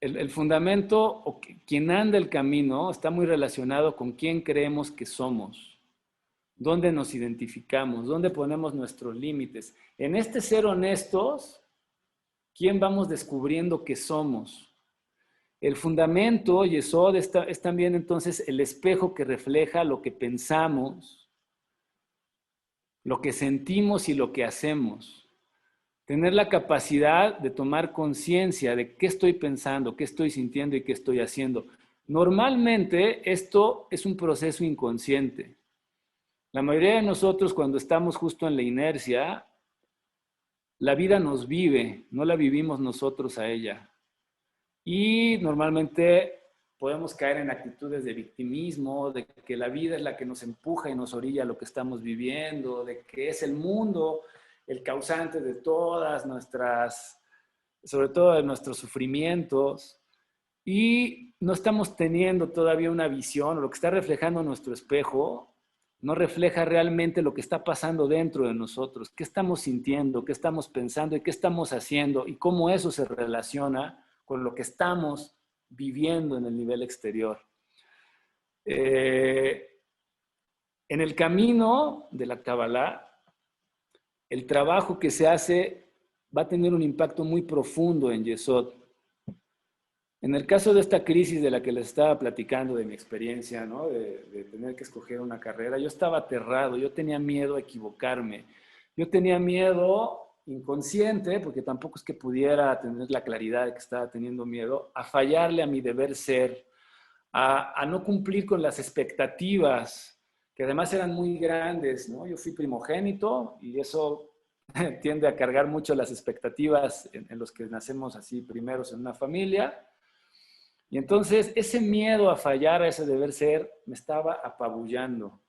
El fundamento, o quien anda el camino, está muy relacionado con quién creemos que somos, dónde nos identificamos, dónde ponemos nuestros límites. En este ser honestos, ¿quién vamos descubriendo que somos? El fundamento, Yesod, es también entonces el espejo que refleja lo que pensamos, lo que sentimos y lo que hacemos. Tener la capacidad de tomar conciencia de qué estoy pensando, qué estoy sintiendo y qué estoy haciendo. Normalmente esto es un proceso inconsciente. La mayoría de nosotros, cuando estamos justo en la inercia, la vida nos vive, no la vivimos nosotros a ella. Y normalmente podemos caer en actitudes de victimismo, de que la vida es la que nos empuja y nos orilla a lo que estamos viviendo, de que es el mundo el causante de todas nuestras, sobre todo de nuestros sufrimientos, y no estamos teniendo todavía una visión, lo que está reflejando nuestro espejo no refleja realmente lo que está pasando dentro de nosotros, qué estamos sintiendo, qué estamos pensando y qué estamos haciendo, y cómo eso se relaciona con lo que estamos viviendo en el nivel exterior. En el camino de la Kabbalah, el trabajo que se hace va a tener un impacto muy profundo en Yesod. En el caso de esta crisis de la que les estaba platicando, de mi experiencia, ¿no? de tener que escoger una carrera, yo estaba aterrado, yo tenía miedo a equivocarme, yo tenía miedo inconsciente, porque tampoco es que pudiera tener la claridad de que estaba teniendo miedo, a fallarle a mi deber ser, a no cumplir con las expectativas, que además eran muy grandes, ¿no? Yo fui primogénito y eso tiende a cargar mucho las expectativas en los que nacemos así primeros en una familia. Y entonces ese miedo a fallar a ese deber ser me estaba apabullando.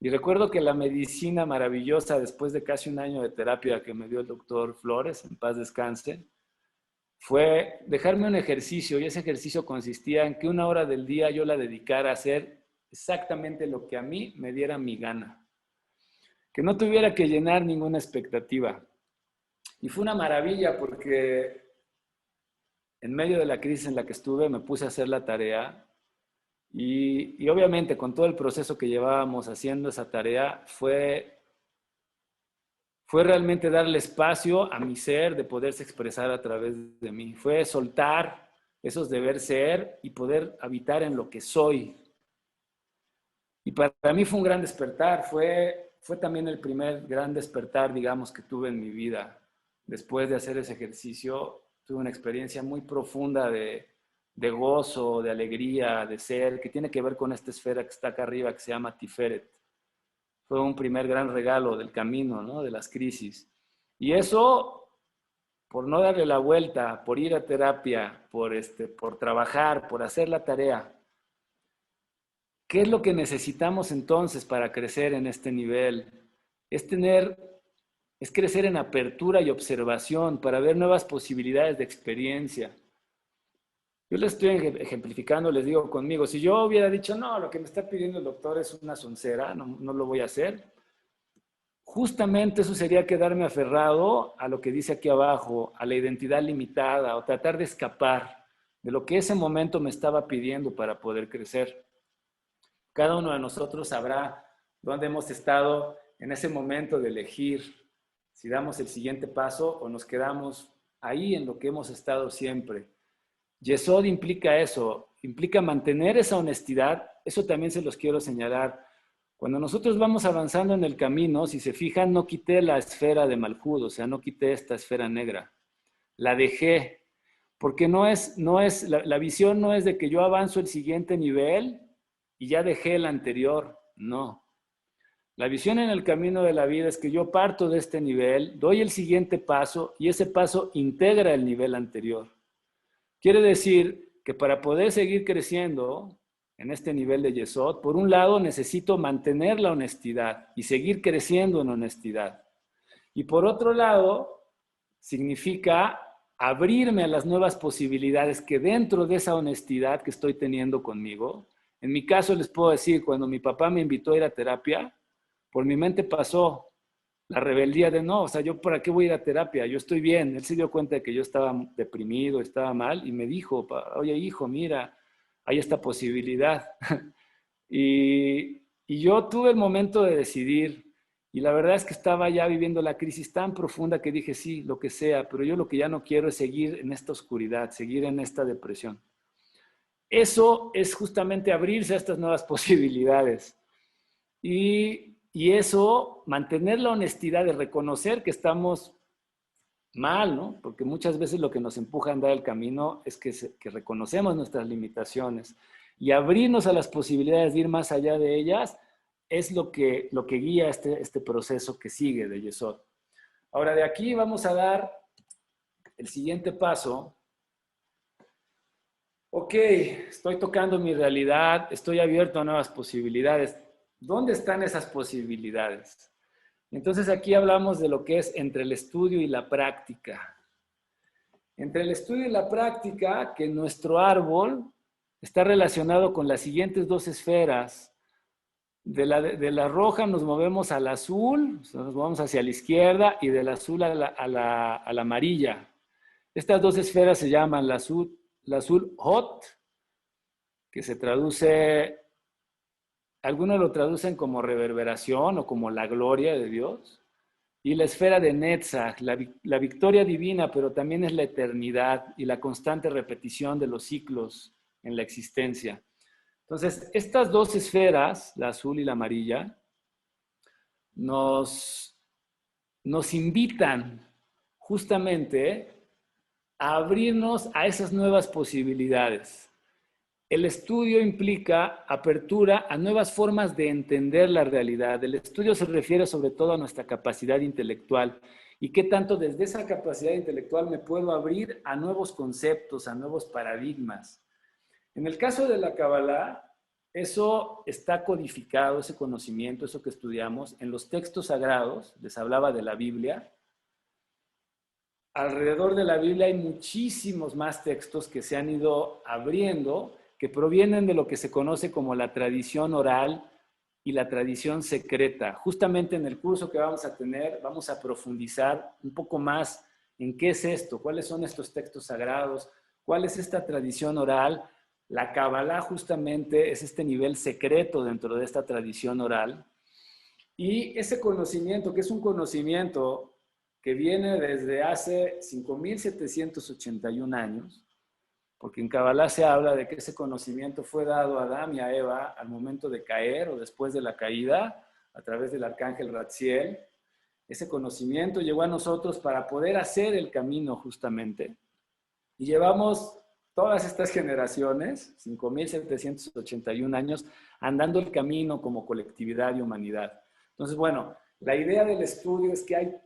Y recuerdo que la medicina maravillosa, después de casi un año de terapia que me dio el doctor Flores, en paz descanse, fue dejarme un ejercicio, y ese ejercicio consistía en que 1 hora del día yo la dedicara a hacer exactamente lo que a mí me diera mi gana, que no tuviera que llenar ninguna expectativa. Y fue una maravilla porque en medio de la crisis en la que estuve me puse a hacer la tarea y obviamente con todo el proceso que llevábamos haciendo esa tarea fue realmente darle espacio a mi ser de poderse expresar a través de mí. Fue soltar esos deber ser y poder habitar en lo que soy. Y para mí fue un gran despertar. Fue también el primer gran despertar, digamos, que tuve en mi vida. Después de hacer ese ejercicio, tuve una experiencia muy profunda de gozo, de alegría, de ser, que tiene que ver con esta esfera que está acá arriba, que se llama Tiferet. Fue un primer gran regalo del camino, ¿no? De las crisis. Y eso, por no darle la vuelta, por ir a terapia, por trabajar, por hacer la tarea. ¿Qué es lo que necesitamos entonces para crecer en este nivel? Es crecer en apertura y observación para ver nuevas posibilidades de experiencia. Yo les estoy ejemplificando, les digo conmigo, si yo hubiera dicho, no, lo que me está pidiendo el doctor es una soncera, no lo voy a hacer, justamente eso sería quedarme aferrado a lo que dice aquí abajo, a la identidad limitada, o tratar de escapar de lo que ese momento me estaba pidiendo para poder crecer. Cada uno de nosotros sabrá dónde hemos estado en ese momento de elegir si damos el siguiente paso o nos quedamos ahí en lo que hemos estado siempre. Yesod implica eso, implica mantener esa honestidad. Eso también se los quiero señalar. Cuando nosotros vamos avanzando en el camino, si se fijan, no quité la esfera de Malhud, o sea, no quité esta esfera negra. La dejé, porque la visión no es de que yo avanzo el siguiente nivel y ya dejé el anterior, no. La visión en el camino de la vida es que yo parto de este nivel, doy el siguiente paso y ese paso integra el nivel anterior. Quiere decir que para poder seguir creciendo en este nivel de Yesod, por un lado necesito mantener la honestidad y seguir creciendo en honestidad. Y por otro lado, significa abrirme a las nuevas posibilidades que dentro de esa honestidad que estoy teniendo conmigo, En mi caso les puedo decir, cuando mi papá me invitó a ir a terapia, por mi mente pasó la rebeldía de no, o sea, yo para qué voy a ir a terapia, yo estoy bien. Él se dio cuenta de que yo estaba deprimido, estaba mal y me dijo, oye hijo, mira, hay esta posibilidad. Y yo tuve el momento de decidir y la verdad es que estaba ya viviendo la crisis tan profunda que dije, sí, lo que sea, pero yo lo que ya no quiero es seguir en esta oscuridad, seguir en esta depresión. Eso es justamente abrirse a estas nuevas posibilidades. Y eso, mantener la honestidad de reconocer que estamos mal, ¿no? Porque muchas veces lo que nos empuja a andar el camino es que reconocemos nuestras limitaciones y abrirnos a las posibilidades de ir más allá de ellas es lo que guía este proceso que sigue de Yesod. Ahora, de aquí vamos a dar el siguiente paso. Ok, estoy tocando mi realidad, estoy abierto a nuevas posibilidades. ¿Dónde están esas posibilidades? Entonces aquí hablamos de lo que es entre el estudio y la práctica. Entre el estudio y la práctica, que nuestro árbol está relacionado con las siguientes dos esferas. De la roja nos movemos al azul, nos movemos hacia la izquierda y del azul a la amarilla. Estas dos esferas se llaman la azul hot, que se traduce, algunos lo traducen como reverberación o como la gloria de Dios. Y la esfera de Netzach, la victoria divina, pero también es la eternidad y la constante repetición de los ciclos en la existencia. Entonces, estas dos esferas, la azul y la amarilla, nos invitan justamente a abrirnos a esas nuevas posibilidades. El estudio implica apertura a nuevas formas de entender la realidad. El estudio se refiere sobre todo a nuestra capacidad intelectual y qué tanto desde esa capacidad intelectual me puedo abrir a nuevos conceptos, a nuevos paradigmas. En el caso de la Kabbalah, eso está codificado, ese conocimiento, eso que estudiamos, en los textos sagrados. Les hablaba de la Biblia. Alrededor de la Biblia hay muchísimos más textos que se han ido abriendo, que provienen de lo que se conoce como la tradición oral y la tradición secreta. Justamente en el curso que vamos a tener, vamos a profundizar un poco más en qué es esto, cuáles son estos textos sagrados, cuál es esta tradición oral. La Kabbalah justamente es este nivel secreto dentro de esta tradición oral. Y ese conocimiento, que es un conocimiento que viene desde hace 5.781 años, porque en Kabbalah se habla de que ese conocimiento fue dado a Adán y a Eva al momento de caer o después de la caída, a través del arcángel Ratziel. Ese conocimiento llegó a nosotros para poder hacer el camino justamente. Y llevamos todas estas generaciones, 5.781 años, andando el camino como colectividad y humanidad. Entonces, bueno, la idea del estudio es que hay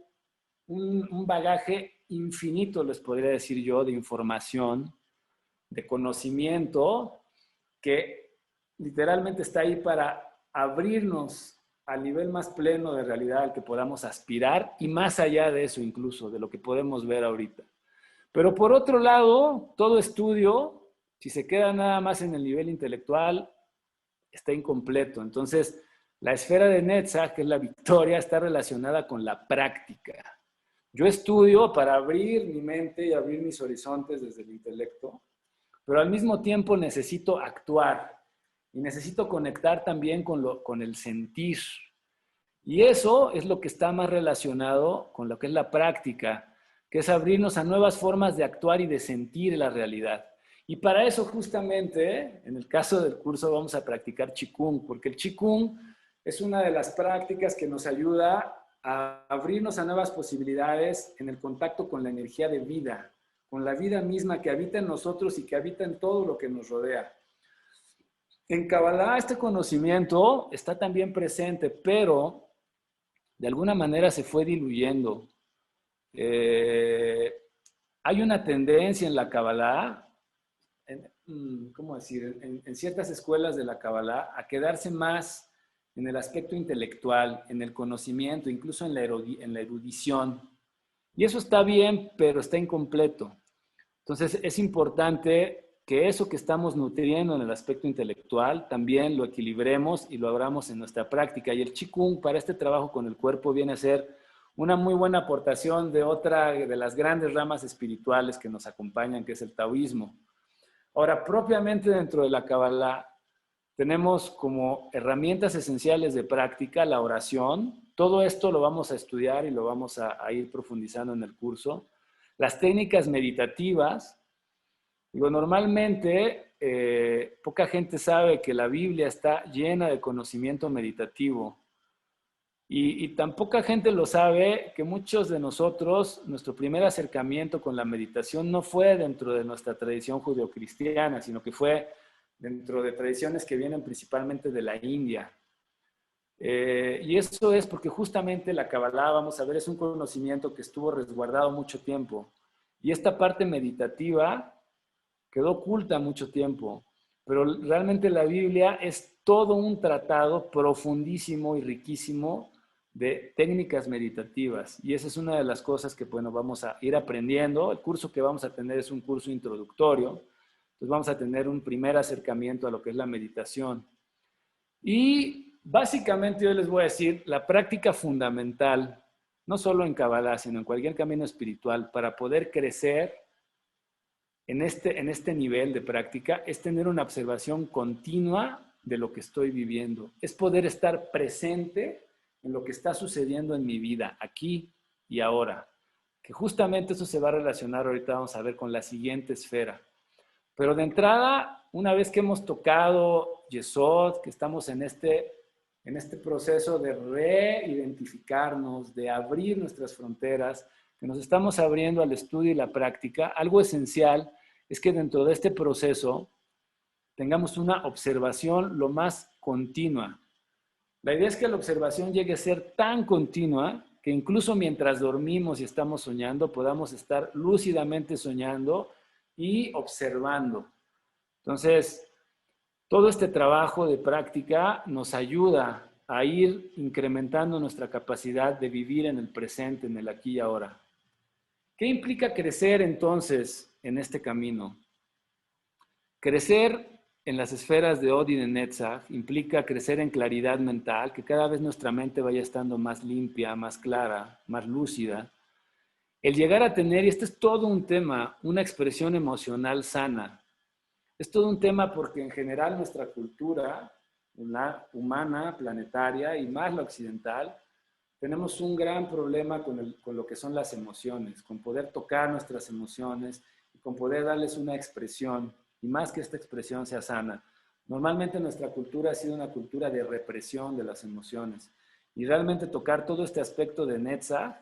un bagaje infinito, les podría decir yo, de información, de conocimiento, que literalmente está ahí para abrirnos al nivel más pleno de realidad al que podamos aspirar y más allá de eso incluso, de lo que podemos ver ahorita. Pero por otro lado, todo estudio, si se queda nada más en el nivel intelectual, está incompleto. Entonces, la esfera de Netzach, que es la victoria, está relacionada con la práctica. Yo estudio para abrir mi mente y abrir mis horizontes desde el intelecto, pero al mismo tiempo necesito actuar y necesito conectar también con el sentir. Y eso es lo que está más relacionado con lo que es la práctica, que es abrirnos a nuevas formas de actuar y de sentir la realidad. Y para eso justamente, en el caso del curso, vamos a practicar Qigong, porque el Qigong es una de las prácticas que nos ayuda a abrirnos a nuevas posibilidades en el contacto con la energía de vida, con la vida misma que habita en nosotros y que habita en todo lo que nos rodea. En Kabbalah este conocimiento está también presente, pero de alguna manera se fue diluyendo. Hay una tendencia en la Kabbalah, ¿cómo decir? En ciertas escuelas de la Kabbalah, a quedarse más en el aspecto intelectual, en el conocimiento, incluso en la erudición. Y eso está bien, pero está incompleto. Entonces es importante que eso que estamos nutriendo en el aspecto intelectual también lo equilibremos y lo abramos en nuestra práctica. Y el Qigong para este trabajo con el cuerpo viene a ser una muy buena aportación de otra de las grandes ramas espirituales que nos acompañan, que es el taoísmo. Ahora, propiamente dentro de la Kabbalah, tenemos como herramientas esenciales de práctica la oración. Todo esto lo vamos a estudiar y lo vamos a ir profundizando en el curso. Las técnicas meditativas. Digo, normalmente poca gente sabe que la Biblia está llena de conocimiento meditativo y tan poca gente lo sabe que muchos de nosotros, nuestro primer acercamiento con la meditación no fue dentro de nuestra tradición judeocristiana, sino que fue dentro de tradiciones que vienen principalmente de la India. Y eso es porque justamente la Kabbalah, vamos a ver, es un conocimiento que estuvo resguardado mucho tiempo. Y esta parte meditativa quedó oculta mucho tiempo, pero realmente la Biblia es todo un tratado profundísimo y riquísimo de técnicas meditativas. Y esa es una de las cosas que, bueno, vamos a ir aprendiendo. El curso que vamos a tener es un curso introductorio. Entonces vamos a tener un primer acercamiento a lo que es la meditación. Y básicamente yo les voy a decir la práctica fundamental, no solo en Kabbalah, sino en cualquier camino espiritual, para poder crecer en este nivel de práctica, es tener una observación continua de lo que estoy viviendo. Es poder estar presente en lo que está sucediendo en mi vida, aquí y ahora. Que justamente eso se va a relacionar, ahorita vamos a ver, con la siguiente esfera. Pero de entrada, una vez que hemos tocado Yesod, que estamos en este proceso de reidentificarnos, de abrir nuestras fronteras, que nos estamos abriendo al estudio y la práctica, algo esencial es que dentro de este proceso tengamos una observación lo más continua. La idea es que la observación llegue a ser tan continua que incluso mientras dormimos y estamos soñando, podamos estar lúcidamente soñando y observando. Entonces, todo este trabajo de práctica nos ayuda a ir incrementando nuestra capacidad de vivir en el presente, en el aquí y ahora. ¿Qué implica crecer entonces en este camino? Crecer en las esferas de Od y de Netzach implica crecer en claridad mental, que cada vez nuestra mente vaya estando más limpia, más clara, más lúcida. El llegar a tener, y este es todo un tema, una expresión emocional sana. Es todo un tema porque en general nuestra cultura, la humana, planetaria y más la occidental, tenemos un gran problema con lo que son las emociones, con poder tocar nuestras emociones y con poder darles una expresión, y más que esta expresión sea sana. Normalmente nuestra cultura ha sido una cultura de represión de las emociones. Y realmente tocar todo este aspecto de Netzach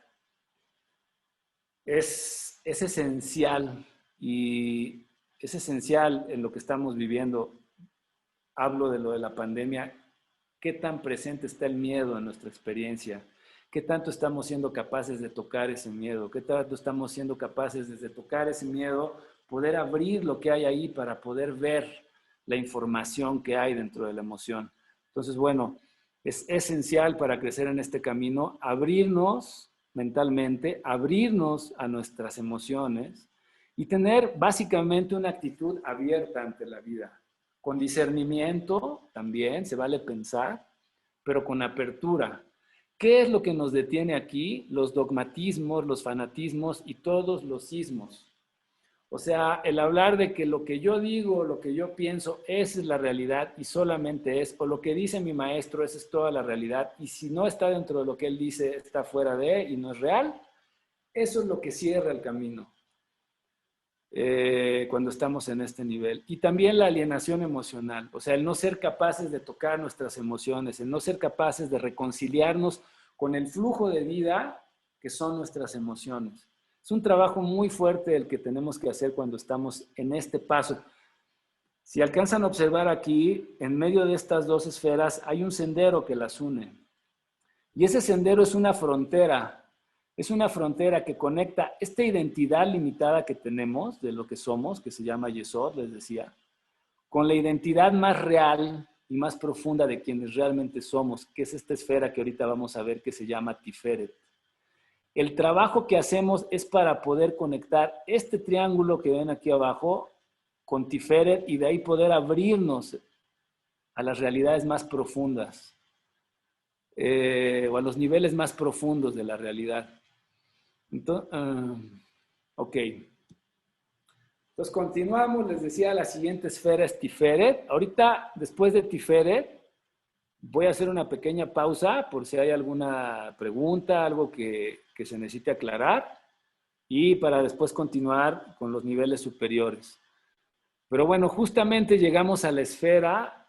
es esencial, y es esencial en lo que estamos viviendo. Hablo de lo de la pandemia. ¿Qué tan presente está el miedo en nuestra experiencia? ¿Qué tanto estamos siendo capaces de tocar ese miedo? ¿Qué tanto estamos siendo capaces desde tocar ese miedo, poder abrir lo que hay ahí para poder ver la información que hay dentro de la emoción? Entonces, bueno, es esencial para crecer en este camino abrirnos mentalmente, abrirnos a nuestras emociones y tener básicamente una actitud abierta ante la vida. Con discernimiento también, se vale pensar, pero con apertura. ¿Qué es lo que nos detiene aquí? Los dogmatismos, los fanatismos y todos los sismos. O sea, el hablar de que lo que yo digo, lo que yo pienso, esa es la realidad y solamente es, o lo que dice mi maestro, esa es toda la realidad, y si no está dentro de lo que él dice, está fuera de y no es real, eso es lo que cierra el camino cuando estamos en este nivel. Y también la alienación emocional, o sea, el no ser capaces de tocar nuestras emociones, el no ser capaces de reconciliarnos con el flujo de vida que son nuestras emociones. Es un trabajo muy fuerte el que tenemos que hacer cuando estamos en este paso. Si alcanzan a observar aquí, en medio de estas dos esferas hay un sendero que las une. Y ese sendero es una frontera. Es una frontera que conecta esta identidad limitada que tenemos de lo que somos, que se llama Yesod, les decía, con la identidad más real y más profunda de quienes realmente somos, que es esta esfera que ahorita vamos a ver que se llama Tiferet. El trabajo que hacemos es para poder conectar este triángulo que ven aquí abajo con Tiferet y de ahí poder abrirnos a las realidades más profundas o a los niveles más profundos de la realidad. Entonces, ok. Entonces continuamos, les decía, la siguiente esfera es Tiferet. Ahorita, después de Tiferet, voy a hacer una pequeña pausa por si hay alguna pregunta, algo que se necesite aclarar, y para después continuar con los niveles superiores. Pero bueno, justamente llegamos a la esfera.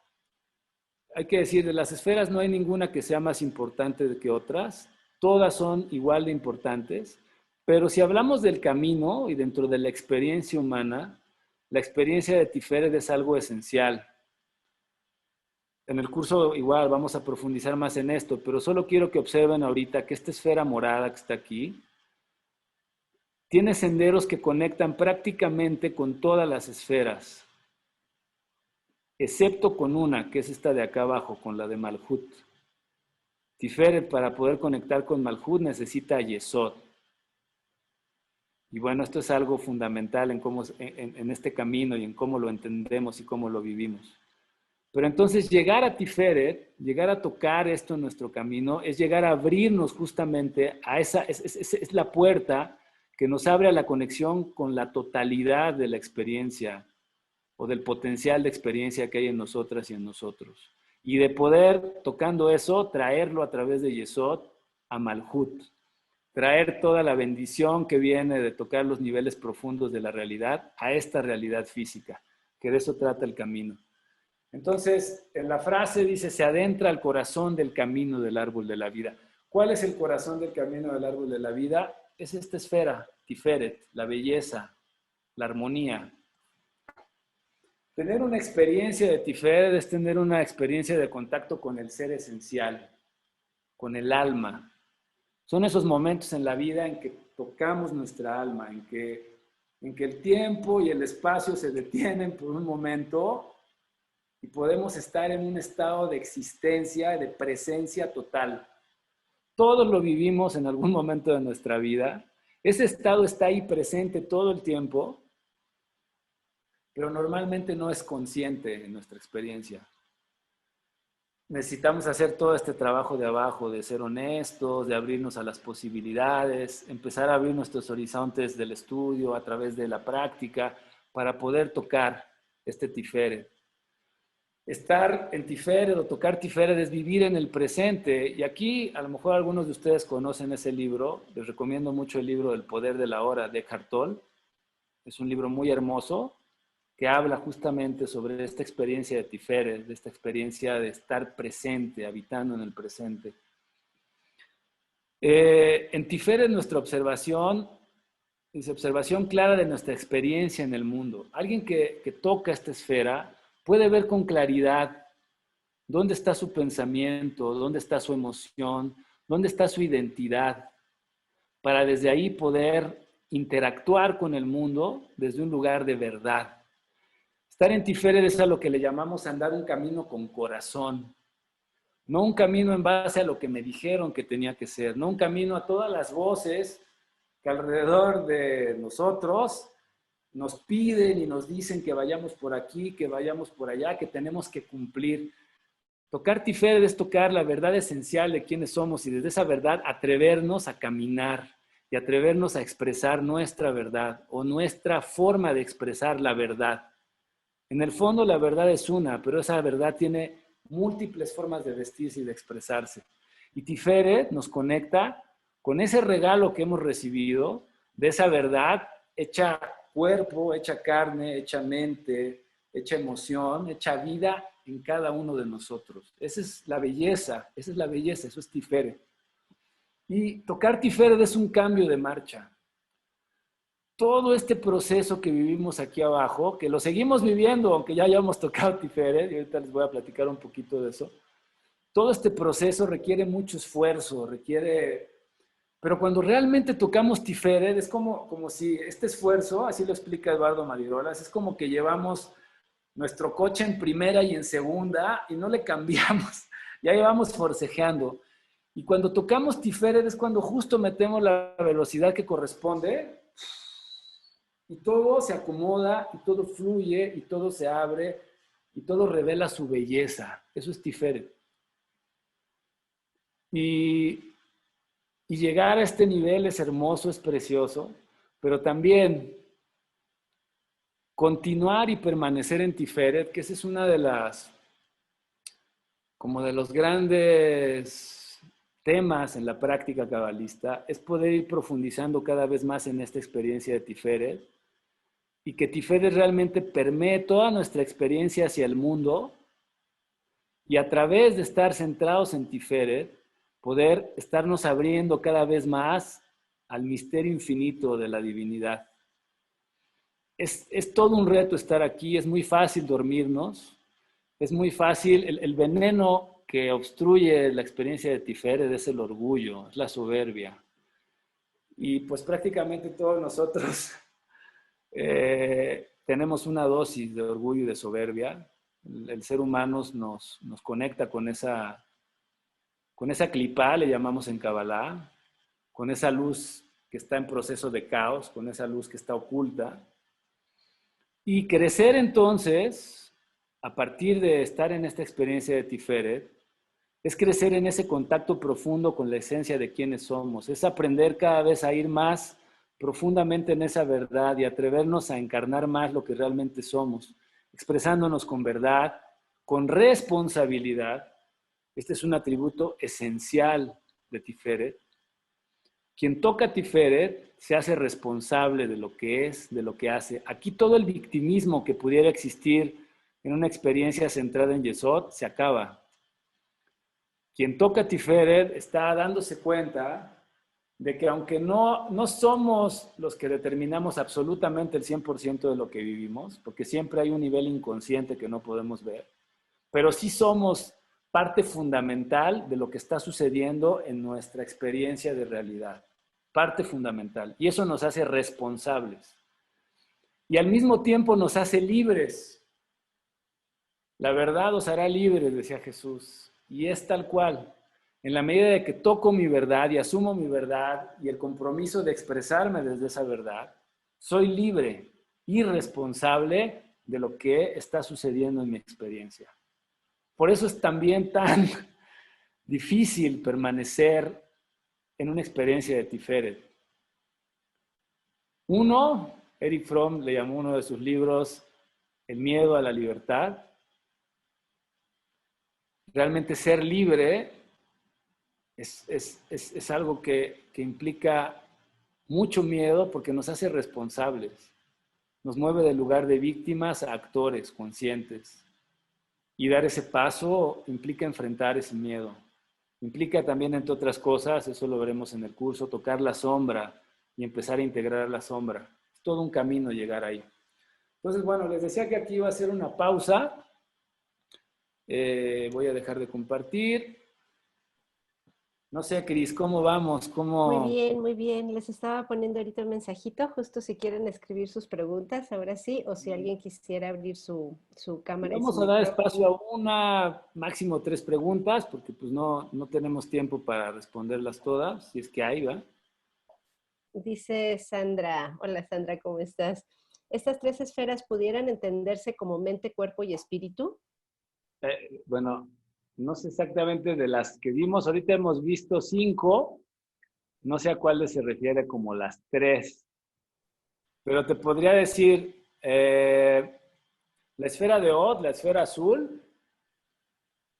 Hay que decir, de las esferas no hay ninguna que sea más importante que otras. Todas son igual de importantes. Pero si hablamos del camino y dentro de la experiencia humana, la experiencia de Tiferet es algo esencial. En el curso igual vamos a profundizar más en esto, pero solo quiero que observen ahorita que esta esfera morada que está aquí tiene senderos que conectan prácticamente con todas las esferas, excepto con una, que es esta de acá abajo, con la de Malhut. Tiferet, para poder conectar con Malhut, necesita Yesod. Y bueno, esto es algo fundamental en este camino y en cómo lo entendemos y cómo lo vivimos. Pero entonces llegar a Tiferet, llegar a tocar esto en nuestro camino, es llegar a abrirnos justamente a esa, es la puerta que nos abre a la conexión con la totalidad de la experiencia o del potencial de experiencia que hay en nosotras y en nosotros. Y de poder, tocando eso, traerlo a través de Yesod a Malhut. Traer toda la bendición que viene de tocar los niveles profundos de la realidad a esta realidad física, que de eso trata el camino. Entonces, en la frase dice, se adentra al corazón del camino del árbol de la vida. ¿Cuál es el corazón del camino del árbol de la vida? Es esta esfera, Tiferet, la belleza, la armonía. Tener una experiencia de Tiferet es tener una experiencia de contacto con el ser esencial, con el alma. Son esos momentos en la vida en que tocamos nuestra alma, en que el tiempo y el espacio se detienen por un momento y podemos estar en un estado de existencia, de presencia total. Todos lo vivimos en algún momento de nuestra vida. Ese estado está ahí presente todo el tiempo, pero normalmente no es consciente en nuestra experiencia. Necesitamos hacer todo este trabajo de abajo, de ser honestos, de abrirnos a las posibilidades, empezar a abrir nuestros horizontes del estudio a través de la práctica para poder tocar este Tiferet. Estar en Tiferet o tocar Tiferet es vivir en el presente. Y aquí a lo mejor algunos de ustedes conocen ese libro. Les recomiendo mucho el libro El Poder de la Hora de Eckhart Tolle. Es un libro muy hermoso que habla justamente sobre esta experiencia de Tiferet, de esta experiencia de estar presente, habitando en el presente. En Tiferet nuestra observación es observación clara de nuestra experiencia en el mundo. Alguien que toca esta esfera puede ver con claridad dónde está su pensamiento, dónde está su emoción, dónde está su identidad, para desde ahí poder interactuar con el mundo desde un lugar de verdad. Estar en Tiferet es a lo que le llamamos andar un camino con corazón, no un camino en base a lo que me dijeron que tenía que ser, no un camino a todas las voces que alrededor de nosotros nos piden y nos dicen que vayamos por aquí, que vayamos por allá, que tenemos que cumplir. Tocar Tiferet es tocar la verdad esencial de quiénes somos y desde esa verdad atrevernos a caminar y atrevernos a expresar nuestra verdad o nuestra forma de expresar la verdad. En el fondo la verdad es una, pero esa verdad tiene múltiples formas de vestirse y de expresarse. Y Tiferet nos conecta con ese regalo que hemos recibido de esa verdad hecha cuerpo, hecha carne, hecha mente, hecha emoción, hecha vida en cada uno de nosotros. Esa es la belleza, eso es Tiferet. Y tocar Tiferet es un cambio de marcha. Todo este proceso que vivimos aquí abajo, que lo seguimos viviendo, aunque ya hayamos tocado Tiferet, y ahorita les voy a platicar un poquito de eso, todo este proceso requiere mucho esfuerzo, pero cuando realmente tocamos Tiferet, es como si este esfuerzo, así lo explica Eduardo Marirolas, es como que llevamos nuestro coche en primera y en segunda y no le cambiamos, ya llevamos forcejeando. Y cuando tocamos Tiferet es cuando justo metemos la velocidad que corresponde Y todo se acomoda, y todo fluye, y todo se abre, y todo revela su belleza. Eso es Tiferet. Y, y llegar a este nivel es hermoso, es precioso, pero también continuar y permanecer en Tiferet, que esa es una de las, como de los grandes temas en la práctica cabalista, es poder ir profundizando cada vez más en esta experiencia de Tiferet y que Tiferet realmente permee toda nuestra experiencia hacia el mundo y a través de estar centrados en Tiferet, poder estarnos abriendo cada vez más al misterio infinito de la divinidad. Es todo un reto estar aquí, es muy fácil dormirnos, es muy fácil, el veneno que obstruye la experiencia de Tiferet es el orgullo, es la soberbia. Y pues prácticamente todos nosotros tenemos una dosis de orgullo y de soberbia. El ser humano nos conecta con esa clipá, le llamamos en Kabbalah, con esa luz que está en proceso de caos, con esa luz que está oculta. Y crecer entonces, a partir de estar en esta experiencia de Tiferet, es crecer en ese contacto profundo con la esencia de quienes somos, es aprender cada vez a ir más profundamente en esa verdad y atrevernos a encarnar más lo que realmente somos, expresándonos con verdad, con responsabilidad. Este es un atributo esencial de Tiferet. Quien toca Tiferet se hace responsable de lo que es, de lo que hace. Aquí todo el victimismo que pudiera existir en una experiencia centrada en Yesod se acaba. Quien toca Tiferet está dándose cuenta de que aunque no somos los que determinamos absolutamente el 100% de lo que vivimos, porque siempre hay un nivel inconsciente que no podemos ver, pero sí somos parte fundamental de lo que está sucediendo en nuestra experiencia de realidad. Parte fundamental. Y eso nos hace responsables. Y al mismo tiempo nos hace libres. La verdad os hará libres, decía Jesús. Y es tal cual. En la medida de que toco mi verdad y asumo mi verdad y el compromiso de expresarme desde esa verdad, soy libre y responsable de lo que está sucediendo en mi experiencia. Por eso es también tan difícil permanecer en una experiencia de Tiferet. Uno, Eric Fromm le llamó uno de sus libros El miedo a la libertad. Realmente ser libre es algo que implica mucho miedo porque nos hace responsables. Nos mueve del lugar de víctimas a actores conscientes. Y dar ese paso implica enfrentar ese miedo. Implica también, entre otras cosas, eso lo veremos en el curso, tocar la sombra y empezar a integrar la sombra. Es todo un camino llegar ahí. Entonces, bueno, les decía que aquí iba a ser una pausa. Voy a dejar de compartir. No sé, Cris, ¿cómo vamos? Muy ¿Cómo? bien, muy bien. Les estaba poniendo ahorita un mensajito, justo si quieren escribir sus preguntas, ahora sí, o si alguien quisiera abrir su Y cámara y su vamos a dar micrófono. espacio a una, máximo 3 preguntas, porque pues no tenemos tiempo para responderlas todas, si es que hay, ¿va? Dice Sandra, hola Sandra, ¿cómo estás? ¿Estas tres esferas pudieran entenderse como mente, cuerpo y espíritu? Bueno, no sé exactamente de las que vimos, ahorita hemos visto 5, no sé a cuáles se refiere como las 3, pero te podría decir, la esfera de Od, la esfera azul,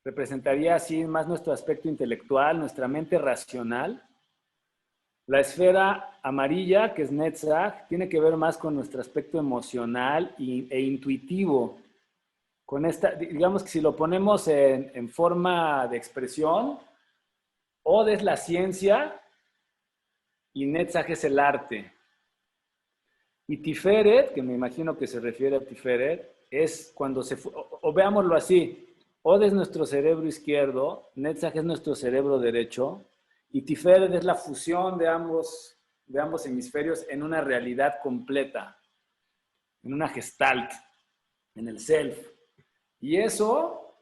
representaría así más nuestro aspecto intelectual, nuestra mente racional. La esfera amarilla, que es Netzach, tiene que ver más con nuestro aspecto emocional e intuitivo. Con esta, digamos que si lo ponemos en forma de expresión, Od es la ciencia y Netzach es el arte. Y Tiferet, que me imagino que se refiere a Tiferet, es cuando o veámoslo así, Od es nuestro cerebro izquierdo, Netzach es nuestro cerebro derecho, y Tiferet es la fusión de ambos hemisferios en una realidad completa, en una gestalt, en el self. Y eso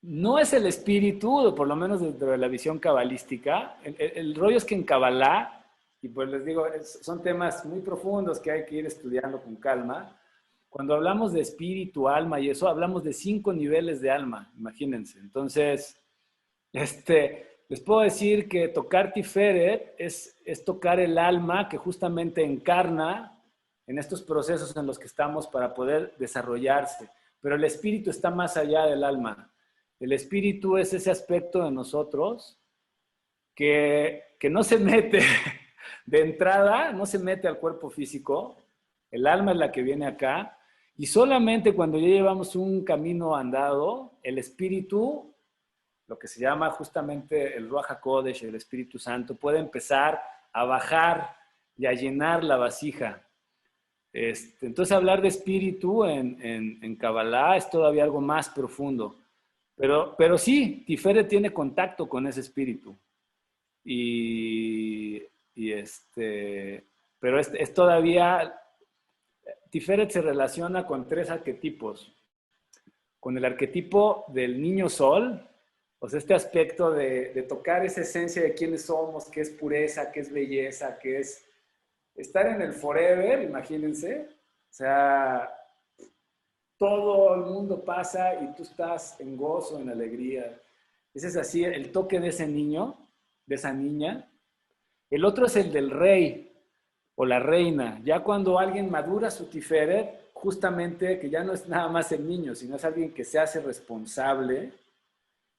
no es el espíritu, por lo menos dentro de la visión cabalística. El rollo es que en Kabbalah y pues les digo, son temas muy profundos que hay que ir estudiando con calma. Cuando hablamos de espíritu, alma y eso, hablamos de 5 niveles de alma, imagínense. Entonces, les puedo decir que tocar Tiferet es tocar el alma que justamente encarna en estos procesos en los que estamos para poder desarrollarse. Pero el espíritu está más allá del alma. El espíritu es ese aspecto de nosotros que no se mete de entrada, no se mete al cuerpo físico. El alma es la que viene acá. Y solamente cuando ya llevamos un camino andado, el espíritu, lo que se llama justamente el Ruach HaKodesh, el Espíritu Santo, puede empezar a bajar y a llenar la vasija. Entonces hablar de espíritu en Kabbalah es todavía algo más profundo. Pero sí, Tiferet tiene contacto con ese espíritu. Pero es todavía... Tiferet se relaciona con 3 arquetipos. Con el arquetipo del niño sol, o sea, este aspecto de tocar esa esencia de quiénes somos, qué es pureza, qué es belleza, qué es estar en el forever, imagínense. O sea, todo el mundo pasa y tú estás en gozo, en alegría. Ese es así el toque de ese niño, de esa niña. El otro es el del rey o la reina. Ya cuando alguien madura su Tiferet, justamente que ya no es nada más el niño, sino es alguien que se hace responsable,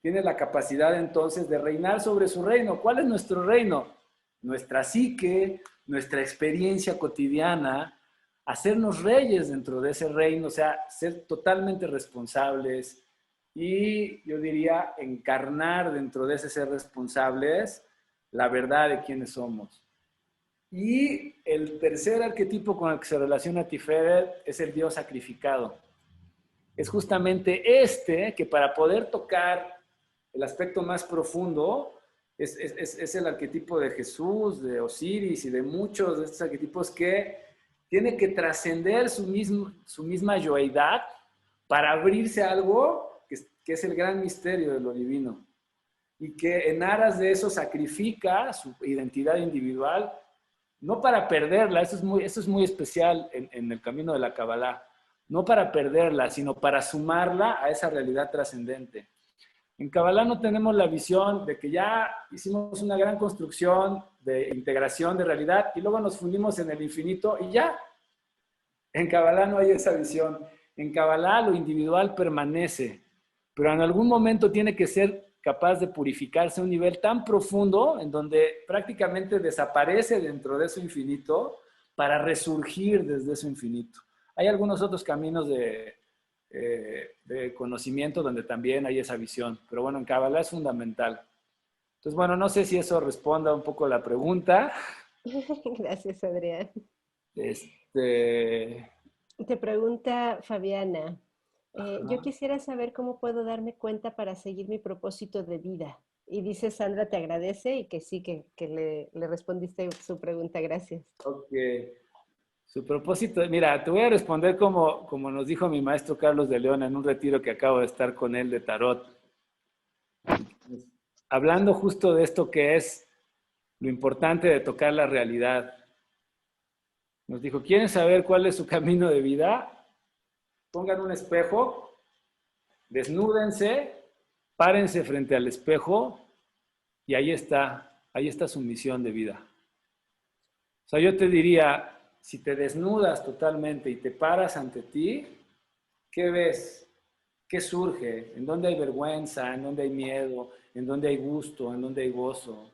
tiene la capacidad entonces de reinar sobre su reino. ¿Cuál es nuestro reino? Nuestra psique, nuestra experiencia cotidiana, hacernos reyes dentro de ese reino, o sea, ser totalmente responsables y yo diría encarnar dentro de ese ser responsables la verdad de quiénes somos. Y el tercer arquetipo con el que se relaciona Tiferet es el Dios sacrificado. Es justamente que para poder tocar el aspecto más profundo es el arquetipo de Jesús, de Osiris y de muchos de estos arquetipos que tiene que trascender su misma yoidad para abrirse a algo que es el gran misterio de lo divino. Y que en aras de eso sacrifica su identidad individual, no para perderla, eso es muy especial en el camino de la Kabbalah, no para perderla, sino para sumarla a esa realidad trascendente. En Kabbalah no tenemos la visión de que ya hicimos una gran construcción de integración de realidad y luego nos fundimos en el infinito y ya. En Kabbalah no hay esa visión. En Kabbalah lo individual permanece, pero en algún momento tiene que ser capaz de purificarse a un nivel tan profundo en donde prácticamente desaparece dentro de su infinito para resurgir desde ese infinito. Hay algunos otros caminos de conocimiento donde también hay esa visión, pero bueno, en Kabbalah es fundamental. Entonces, bueno, no sé si eso responda un poco a la pregunta. Gracias, Adrián. Este... Te pregunta Fabiana, yo quisiera saber cómo puedo darme cuenta para seguir mi propósito de vida. Y dice Sandra, te agradece y que sí, que le respondiste su pregunta, gracias. Ok. Su propósito, mira, te voy a responder como nos dijo mi maestro Carlos de León en un retiro que acabo de estar con él de tarot. Hablando justo de esto que es lo importante de tocar la realidad. Nos dijo, ¿quieren saber cuál es su camino de vida? Pongan un espejo, desnúdense, párense frente al espejo y ahí está su misión de vida. O sea, yo te diría, si te desnudas totalmente y te paras ante ti, ¿qué ves? ¿Qué surge? ¿En dónde hay vergüenza? ¿En dónde hay miedo? ¿En dónde hay gusto? ¿En dónde hay gozo?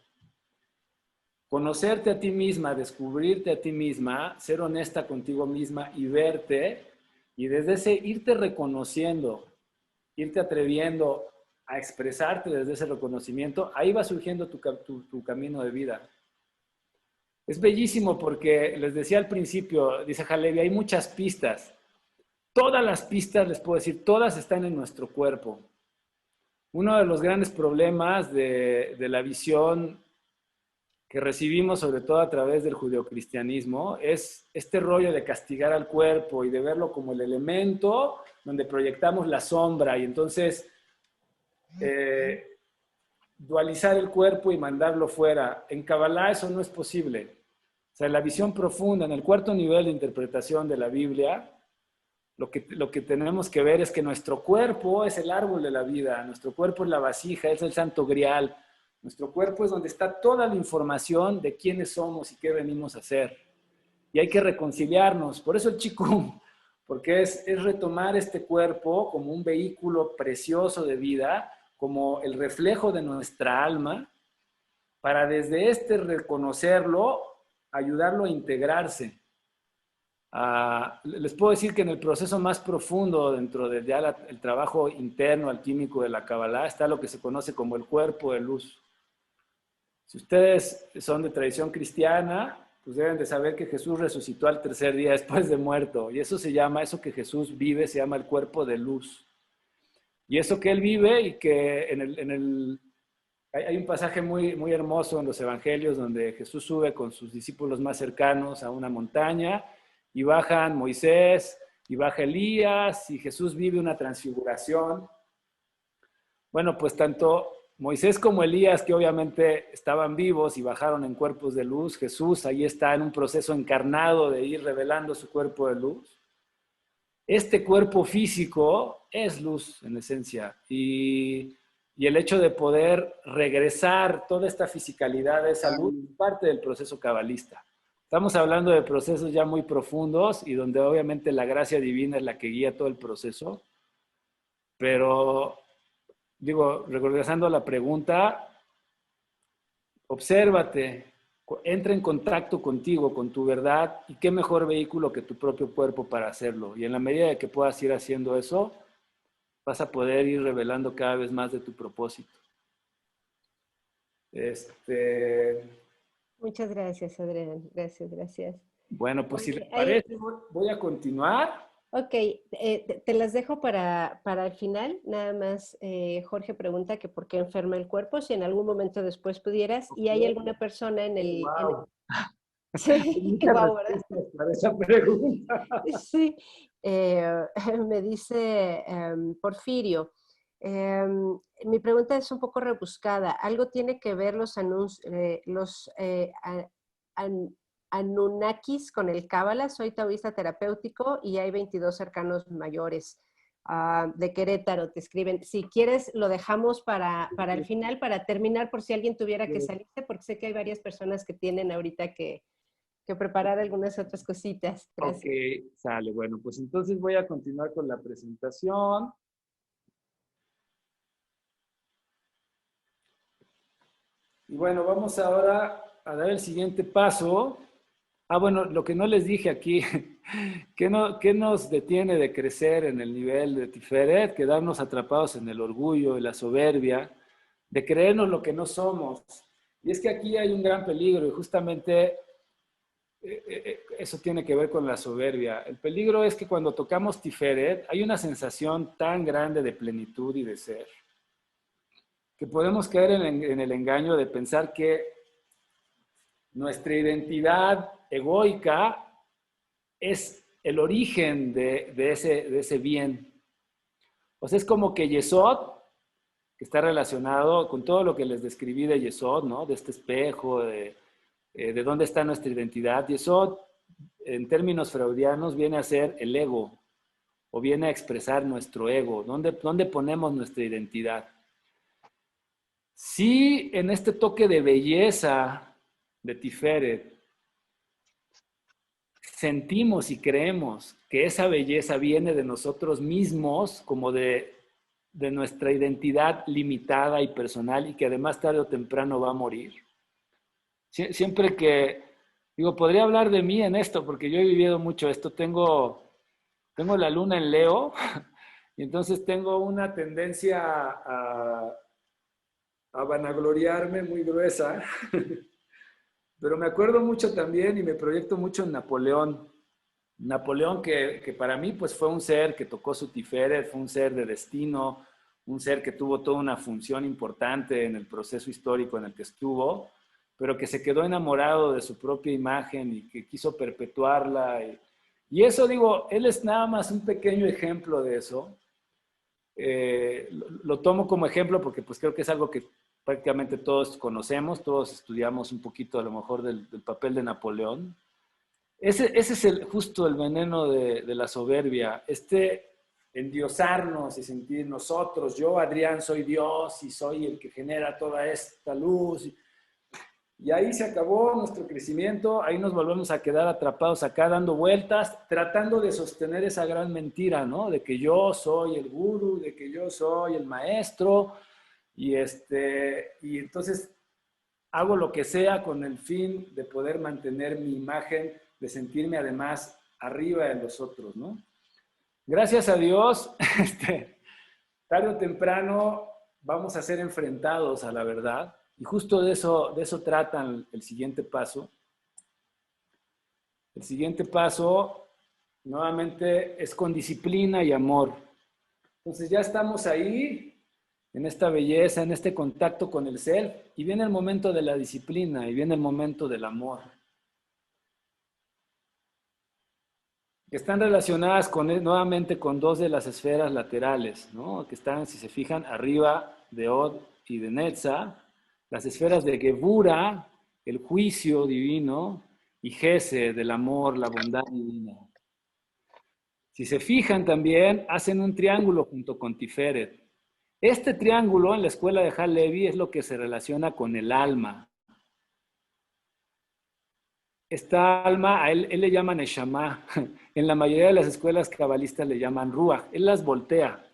Conocerte a ti misma, descubrirte a ti misma, ser honesta contigo misma y verte, y desde ese irte reconociendo, irte atreviendo a expresarte desde ese reconocimiento, ahí va surgiendo tu camino de vida. Es bellísimo porque les decía al principio, dice Halevi, hay muchas pistas. Todas las pistas, les puedo decir, todas están en nuestro cuerpo. Uno de los grandes problemas de la visión que recibimos, sobre todo a través del judeocristianismo, es este rollo de castigar al cuerpo y de verlo como el elemento donde proyectamos la sombra y entonces dualizar el cuerpo y mandarlo fuera. En Kabbalah eso no es posible. sea, la visión profunda, en el cuarto nivel de interpretación de la Biblia, lo que tenemos que ver es que nuestro cuerpo es el árbol de la vida, nuestro cuerpo es la vasija, es el santo grial, nuestro cuerpo es donde está toda la información de quiénes somos y qué venimos a hacer. Y hay que reconciliarnos, por eso el Qigong, porque es retomar este cuerpo como un vehículo precioso de vida, como el reflejo de nuestra alma, para desde este reconocerlo, ayudarlo a integrarse. Les puedo decir que en el proceso más profundo, dentro de ya el trabajo interno alquímico de la Kabbalah, está lo que se conoce como el cuerpo de luz. Si ustedes son de tradición cristiana, pues deben de saber que Jesús resucitó al tercer día después de muerto. Y eso se llama, eso que Jesús vive, se llama el cuerpo de luz. Y eso que Él vive y que hay un pasaje muy, muy hermoso en los evangelios donde Jesús sube con sus discípulos más cercanos a una montaña y bajan Moisés y baja Elías y Jesús vive una transfiguración. Bueno, pues tanto Moisés como Elías, que obviamente estaban vivos y bajaron en cuerpos de luz, Jesús ahí está en un proceso encarnado de ir revelando su cuerpo de luz. Este cuerpo físico es luz en esencia y el hecho de poder regresar toda esta fisicalidad de esa luz es parte del proceso cabalista. Estamos hablando de procesos ya muy profundos y donde obviamente la gracia divina es la que guía todo el proceso, pero digo, regresando a la pregunta, obsérvate, entra en contacto contigo, con tu verdad, y qué mejor vehículo que tu propio cuerpo para hacerlo. Y en la medida de que puedas ir haciendo eso, vas a poder ir revelando cada vez más de tu propósito. Muchas gracias, Adrián. Gracias, gracias. Bueno, pues si les parece, voy a continuar. Ok, te las dejo para el final. Nada más, Jorge pregunta que por qué enferma el cuerpo, si en algún momento después pudieras, y hay alguna persona en el... Wow. Sí, wow, ¿verdad? Para esa pregunta. Sí, me dice Porfirio, mi pregunta es un poco rebuscada. ¿Algo tiene que ver los Anunnakis con el Cábala? Soy taoísta terapéutico y hay 22 cercanos mayores de Querétaro. Te escriben. Si quieres, lo dejamos para el final, para terminar, por si alguien tuviera que salirse, porque sé que hay varias personas que tienen ahorita que preparar algunas otras cositas. Gracias. Ok, sale. Bueno, pues entonces voy a continuar con la presentación. Y bueno, vamos ahora a dar el siguiente paso. Bueno, lo que no les dije aquí, ¿qué nos detiene de crecer en el nivel de Tiferet? Quedarnos atrapados en el orgullo y la soberbia, de creernos lo que no somos. Y es que aquí hay un gran peligro y justamente eso tiene que ver con la soberbia. El peligro es que cuando tocamos Tiferet hay una sensación tan grande de plenitud y de ser, que podemos caer en el engaño de pensar que nuestra identidad egoica es el origen de ese bien. O sea, es como que Yesod, que está relacionado con todo lo que les describí de Yesod, ¿no? De este espejo, de dónde está nuestra identidad. Yesod, en términos freudianos, viene a ser el ego, o viene a expresar nuestro ego. ¿Dónde ponemos nuestra identidad? Si en este toque de belleza de Tiferet sentimos y creemos que esa belleza viene de nosotros mismos, como de nuestra identidad limitada y personal, y que además tarde o temprano va a morir. Siempre que, digo, podría hablar de mí en esto, porque yo he vivido mucho esto. Tengo la luna en Leo, y entonces tengo una tendencia a vanagloriarme muy gruesa. Pero me acuerdo mucho también y me proyecto mucho en Napoleón. Napoleón que para mí pues fue un ser que tocó su Tiferet, fue un ser de destino, un ser que tuvo toda una función importante en el proceso histórico en el que estuvo, pero que se quedó enamorado de su propia imagen y que quiso perpetuarla. Y eso, digo, él es nada más un pequeño ejemplo de eso. Lo tomo como ejemplo porque pues creo que es algo que prácticamente todos conocemos, todos estudiamos un poquito a lo mejor del papel de Napoleón. Ese es justo el veneno de la soberbia, endiosarnos y sentir nosotros, yo Adrián soy Dios y soy el que genera toda esta luz. Y ahí se acabó nuestro crecimiento, ahí nos volvemos a quedar atrapados acá dando vueltas, tratando de sostener esa gran mentira, ¿no? De que yo soy el gurú, de que yo soy el maestro, y entonces hago lo que sea con el fin de poder mantener mi imagen, de sentirme además arriba de los otros, ¿no? Gracias a Dios, tarde o temprano vamos a ser enfrentados a la verdad. Y justo de eso tratan el siguiente paso. El siguiente paso, nuevamente, es con disciplina y amor. Entonces ya estamos ahí, en esta belleza, en este contacto con el ser, y viene el momento de la disciplina, y viene el momento del amor. Que están relacionadas nuevamente con dos de las esferas laterales, ¿no? Que están, si se fijan, arriba de Od y de Netza, las esferas de Gebura, el juicio divino, y Gesed, del amor, la bondad divina. Si se fijan también, hacen un triángulo junto con Tiferet. Este triángulo en la escuela de Halevi es lo que se relaciona con el alma. Esta alma, a él le llaman Neshama. En la mayoría de las escuelas cabalistas le llaman Ruach. Él las voltea.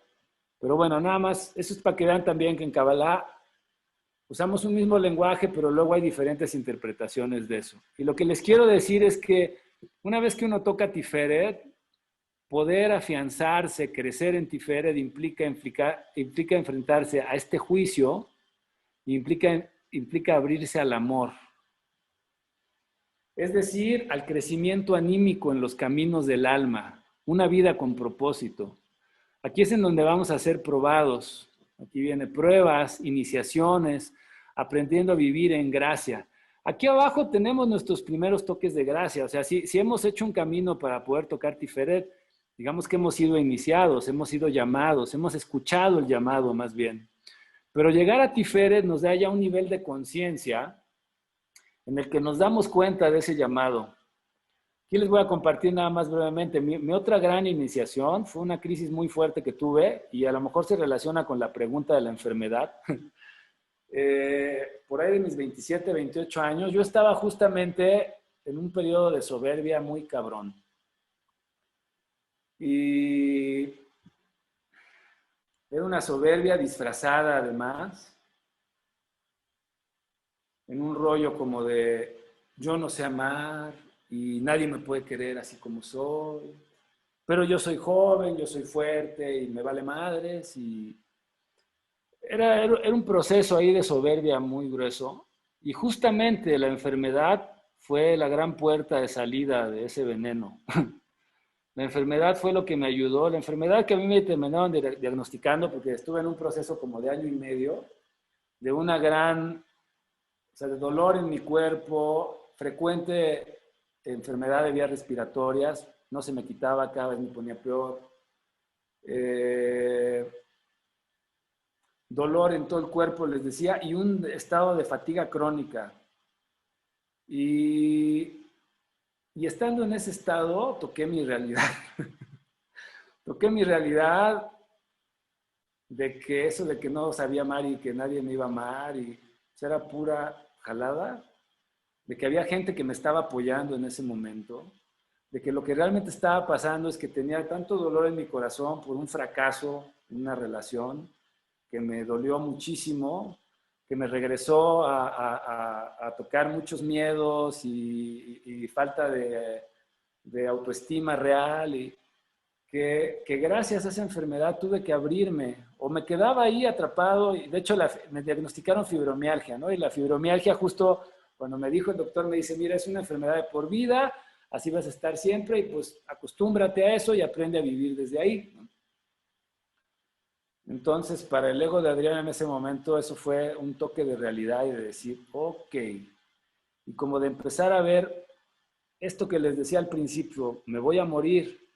Pero bueno, nada más, eso es para que vean también que en Kabbalah usamos un mismo lenguaje, pero luego hay diferentes interpretaciones de eso. Y lo que les quiero decir es que una vez que uno toca Tiferet, poder afianzarse, crecer en Tiferet implica enfrentarse a este juicio, implica abrirse al amor. Es decir, al crecimiento anímico en los caminos del alma, una vida con propósito. Aquí es en donde vamos a ser probados. Aquí viene pruebas, iniciaciones, aprendiendo a vivir en gracia. Aquí abajo tenemos nuestros primeros toques de gracia. O sea, si hemos hecho un camino para poder tocar Tiferet, digamos que hemos sido iniciados, hemos sido llamados, hemos escuchado el llamado más bien. Pero llegar a Tiferet nos da ya un nivel de conciencia en el que nos damos cuenta de ese llamado. Aquí les voy a compartir nada más brevemente. Mi otra gran iniciación fue una crisis muy fuerte que tuve y a lo mejor se relaciona con la pregunta de la enfermedad. Por ahí de mis 27, 28 años, yo estaba justamente en un periodo de soberbia muy cabrón. Y era una soberbia disfrazada además, en un rollo como de yo no sé amar y nadie me puede querer así como soy, pero yo soy joven, yo soy fuerte y me vale madres. Y era un proceso ahí de soberbia muy grueso, y justamente la enfermedad fue la gran puerta de salida de ese veneno. La enfermedad fue lo que me ayudó, la enfermedad que a mí me terminaron diagnosticando, porque estuve en un proceso como de año y medio, de una gran, o sea, de dolor en mi cuerpo, frecuente enfermedad de vías respiratorias, no se me quitaba, cada vez me ponía peor. Dolor en todo el cuerpo, les decía, y un estado de fatiga crónica. Y estando en ese estado, toqué mi realidad. Toqué mi realidad de que eso de que no sabía amar y que nadie me iba a amar, y era pura jalada, de que había gente que me estaba apoyando en ese momento, de que lo que realmente estaba pasando es que tenía tanto dolor en mi corazón por un fracaso en una relación, que me dolió muchísimo, que me regresó a tocar muchos miedos y falta de autoestima real, y que gracias a esa enfermedad tuve que abrirme, o me quedaba ahí atrapado. Y de hecho me diagnosticaron fibromialgia, ¿no? Y la fibromialgia, justo cuando me dijo el doctor, me dice, mira, es una enfermedad de por vida, así vas a estar siempre, y pues acostúmbrate a eso y aprende a vivir desde ahí, ¿no? Entonces, para el ego de Adrián en ese momento, eso fue un toque de realidad y de decir, ok, y como de empezar a ver esto que les decía al principio, me voy a morir.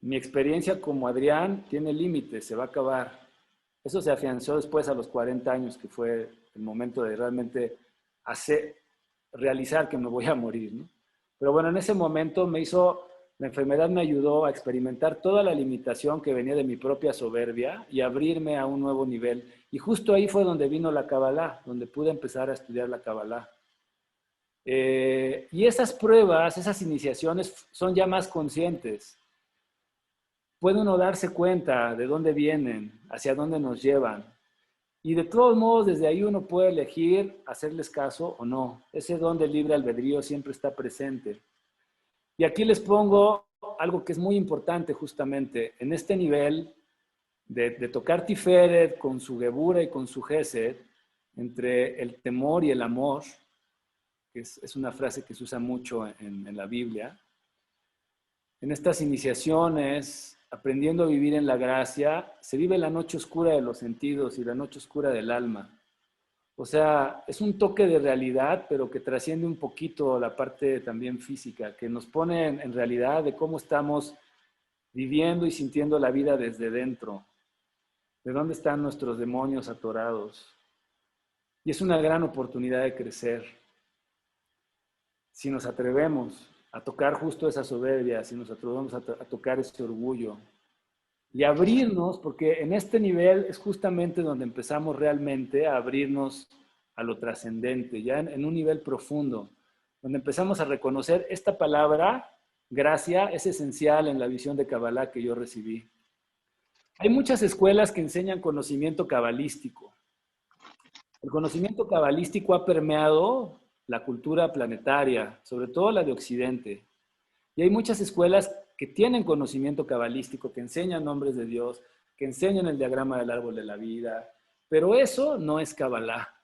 Mi experiencia como Adrián tiene límites, se va a acabar. Eso se afianzó después a los 40 años, que fue el momento de realmente realizar que me voy a morir, ¿no? Pero bueno, en ese momento la enfermedad me ayudó a experimentar toda la limitación que venía de mi propia soberbia y abrirme a un nuevo nivel. Y justo ahí fue donde vino la Kabbalah, donde pude empezar a estudiar la Kabbalah. Y esas pruebas, esas iniciaciones son ya más conscientes. Puede uno darse cuenta de dónde vienen, hacia dónde nos llevan. Y de todos modos, desde ahí uno puede elegir hacerles caso o no. Ese don de libre albedrío siempre está presente. Y aquí les pongo algo que es muy importante justamente. En este nivel de tocar Tiferet con su Gebura y con su Gesed, entre el temor y el amor, que es una frase que se usa mucho en la Biblia, en estas iniciaciones, aprendiendo a vivir en la gracia, se vive la noche oscura de los sentidos y la noche oscura del alma. O sea, es un toque de realidad, pero que trasciende un poquito la parte también física, que nos pone en realidad de cómo estamos viviendo y sintiendo la vida desde dentro, de dónde están nuestros demonios atorados. Y es una gran oportunidad de crecer. Si nos atrevemos a tocar justo esa soberbia, si nos atrevemos a tocar ese orgullo y abrirnos, porque en este nivel es justamente donde empezamos realmente a abrirnos a lo trascendente, ya en un nivel profundo, donde empezamos a reconocer esta palabra, gracia, es esencial en la visión de Kabbalah que yo recibí. Hay muchas escuelas que enseñan conocimiento cabalístico. El conocimiento cabalístico ha permeado la cultura planetaria, sobre todo la de Occidente. Y hay muchas escuelas que tienen conocimiento cabalístico, que enseñan nombres de Dios, que enseñan el diagrama del árbol de la vida, pero eso no es Kabbalah.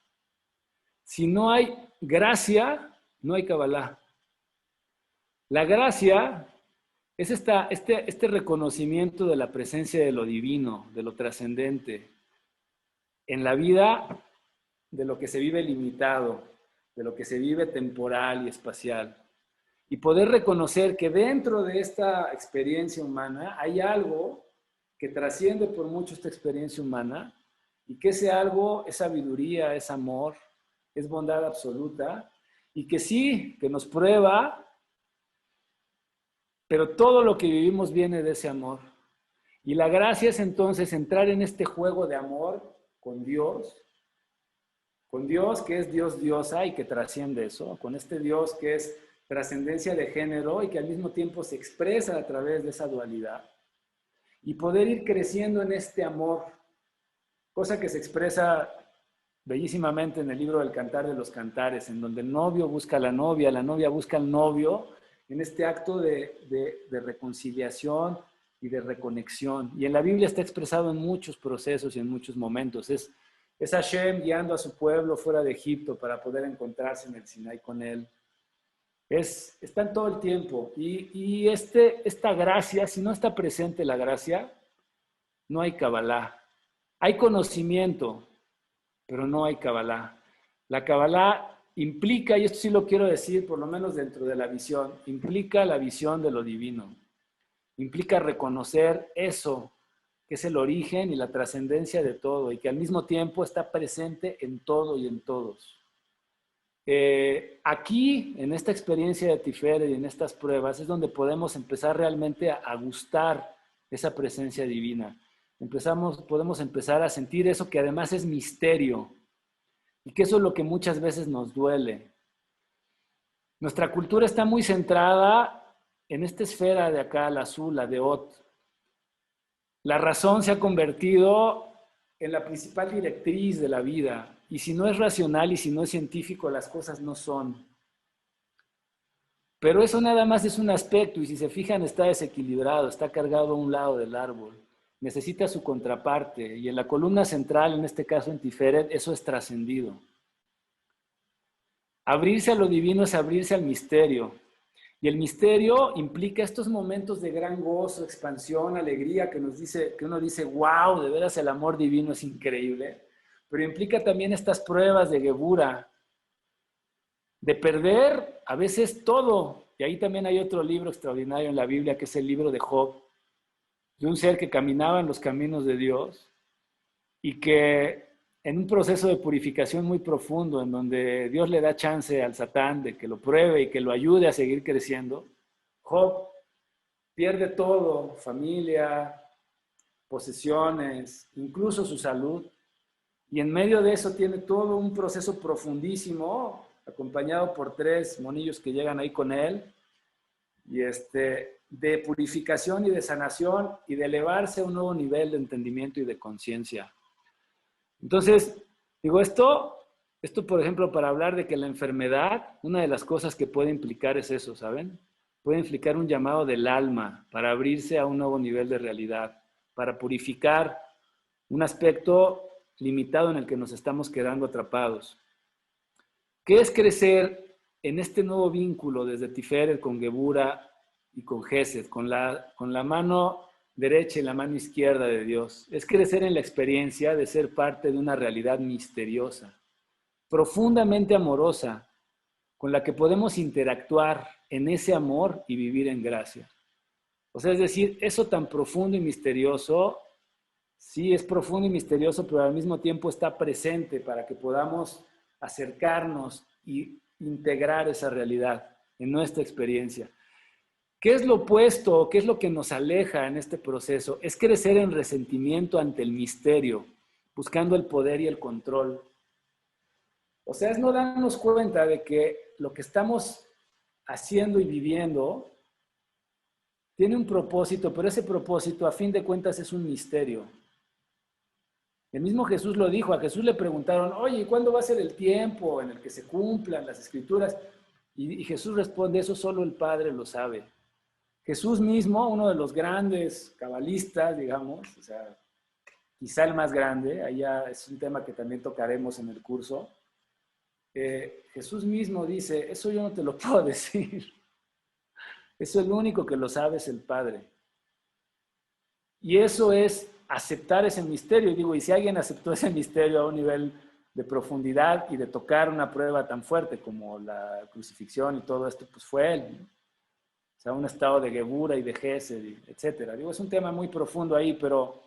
Si no hay gracia, no hay Kabbalah. La gracia es este reconocimiento de la presencia de lo divino, de lo trascendente, en la vida de lo que se vive limitado, de lo que se vive temporal y espacial. Y poder reconocer que dentro de esta experiencia humana hay algo que trasciende por mucho esta experiencia humana y que ese algo es sabiduría, es amor, es bondad absoluta y que sí, que nos prueba, pero todo lo que vivimos viene de ese amor. Y la gracia es entonces entrar en este juego de amor con Dios que es Dios diosa y que trasciende eso, con este Dios que es trascendencia de género y que al mismo tiempo se expresa a través de esa dualidad. Y poder ir creciendo en este amor, cosa que se expresa bellísimamente en el libro del Cantar de los Cantares, en donde el novio busca a la novia busca al novio, en este acto de reconciliación y de reconexión. Y en la Biblia está expresado en muchos procesos y en muchos momentos. Es Hashem guiando a su pueblo fuera de Egipto para poder encontrarse en el Sinai con él. Está en todo el tiempo. Y esta gracia, si no está presente la gracia, no hay Kabbalah. Hay conocimiento, pero no hay Kabbalah. La Kabbalah implica, y esto sí lo quiero decir, por lo menos dentro de la visión, implica la visión de lo divino. Implica reconocer eso, que es el origen y la trascendencia de todo, y que al mismo tiempo está presente en todo y en todos. Aquí, en esta experiencia de Tiferet y en estas pruebas, es donde podemos empezar realmente a gustar esa presencia divina. Podemos empezar a sentir eso que además es misterio, y que eso es lo que muchas veces nos duele. Nuestra cultura está muy centrada en esta esfera de acá, la azul, la de Ot. La razón se ha convertido en la principal directriz de la vida. Y si no es racional y si no es científico, las cosas no son. Pero eso nada más es un aspecto y si se fijan está desequilibrado, está cargado a un lado del árbol. Necesita su contraparte y en la columna central, en este caso en Tiferet, eso es trascendido. Abrirse a lo divino es abrirse al misterio. Y el misterio implica estos momentos de gran gozo, expansión, alegría, que uno dice, wow, de veras el amor divino es increíble. Pero implica también estas pruebas de Gebura, de perder a veces todo. Y ahí también hay otro libro extraordinario en la Biblia, que es el libro de Job, de un ser que caminaba en los caminos de Dios y que en un proceso de purificación muy profundo, en donde Dios le da chance al Satán de que lo pruebe y que lo ayude a seguir creciendo, Job pierde todo, familia, posesiones, incluso su salud, y en medio de eso tiene todo un proceso profundísimo, acompañado por 3 monillos que llegan ahí con él, y de purificación y de sanación y de elevarse a un nuevo nivel de entendimiento y de conciencia. Entonces, digo, esto, por ejemplo, para hablar de que la enfermedad, una de las cosas que puede implicar es eso, ¿saben? Puede implicar un llamado del alma para abrirse a un nuevo nivel de realidad, para purificar un aspecto limitado en el que nos estamos quedando atrapados. ¿Qué es crecer en este nuevo vínculo desde Tiferet con Gebura y con Gesed, con la mano derecha y la mano izquierda de Dios? Es crecer en la experiencia de ser parte de una realidad misteriosa, profundamente amorosa, con la que podemos interactuar en ese amor y vivir en gracia. O sea, es decir, eso tan profundo y misterioso, sí es profundo y misterioso, pero al mismo tiempo está presente para que podamos acercarnos y integrar esa realidad en nuestra experiencia. ¿Qué es lo opuesto? ¿Qué es lo que nos aleja en este proceso? Es crecer en resentimiento ante el misterio, buscando el poder y el control. O sea, es no darnos cuenta de que lo que estamos haciendo y viviendo tiene un propósito, pero ese propósito a fin de cuentas es un misterio. El mismo Jesús lo dijo, a Jesús le preguntaron, oye, ¿cuándo va a ser el tiempo en el que se cumplan las escrituras? Y Jesús responde, eso solo el Padre lo sabe. Jesús mismo, uno de los grandes cabalistas, digamos, o sea, quizá el más grande, allá es un tema que también tocaremos en el curso, Jesús mismo dice, eso yo no te lo puedo decir, eso el único que lo sabe es el Padre. Y eso es aceptar ese misterio. Y digo, y si alguien aceptó ese misterio a un nivel de profundidad y de tocar una prueba tan fuerte como la crucifixión y todo esto, pues fue él, ¿no? O sea, un estado de Gebura y de Gesed, etcétera. Digo, es un tema muy profundo ahí, pero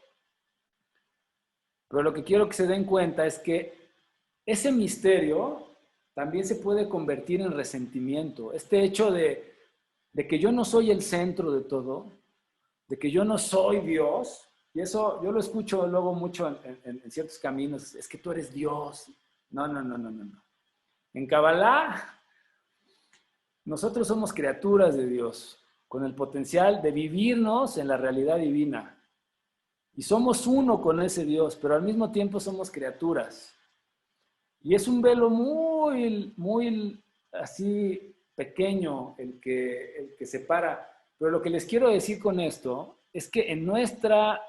lo que quiero que se den cuenta es que ese misterio también se puede convertir en resentimiento. Este hecho de que yo no soy el centro de todo, de que yo no soy Dios, y eso yo lo escucho luego mucho en ciertos caminos, es que tú eres Dios. No, no, no, no, no, no. En Kabbalah, nosotros somos criaturas de Dios, con el potencial de vivirnos en la realidad divina. Y somos uno con ese Dios, pero al mismo tiempo somos criaturas. Y es un velo muy, muy así pequeño el que separa. Pero lo que les quiero decir con esto es que en nuestra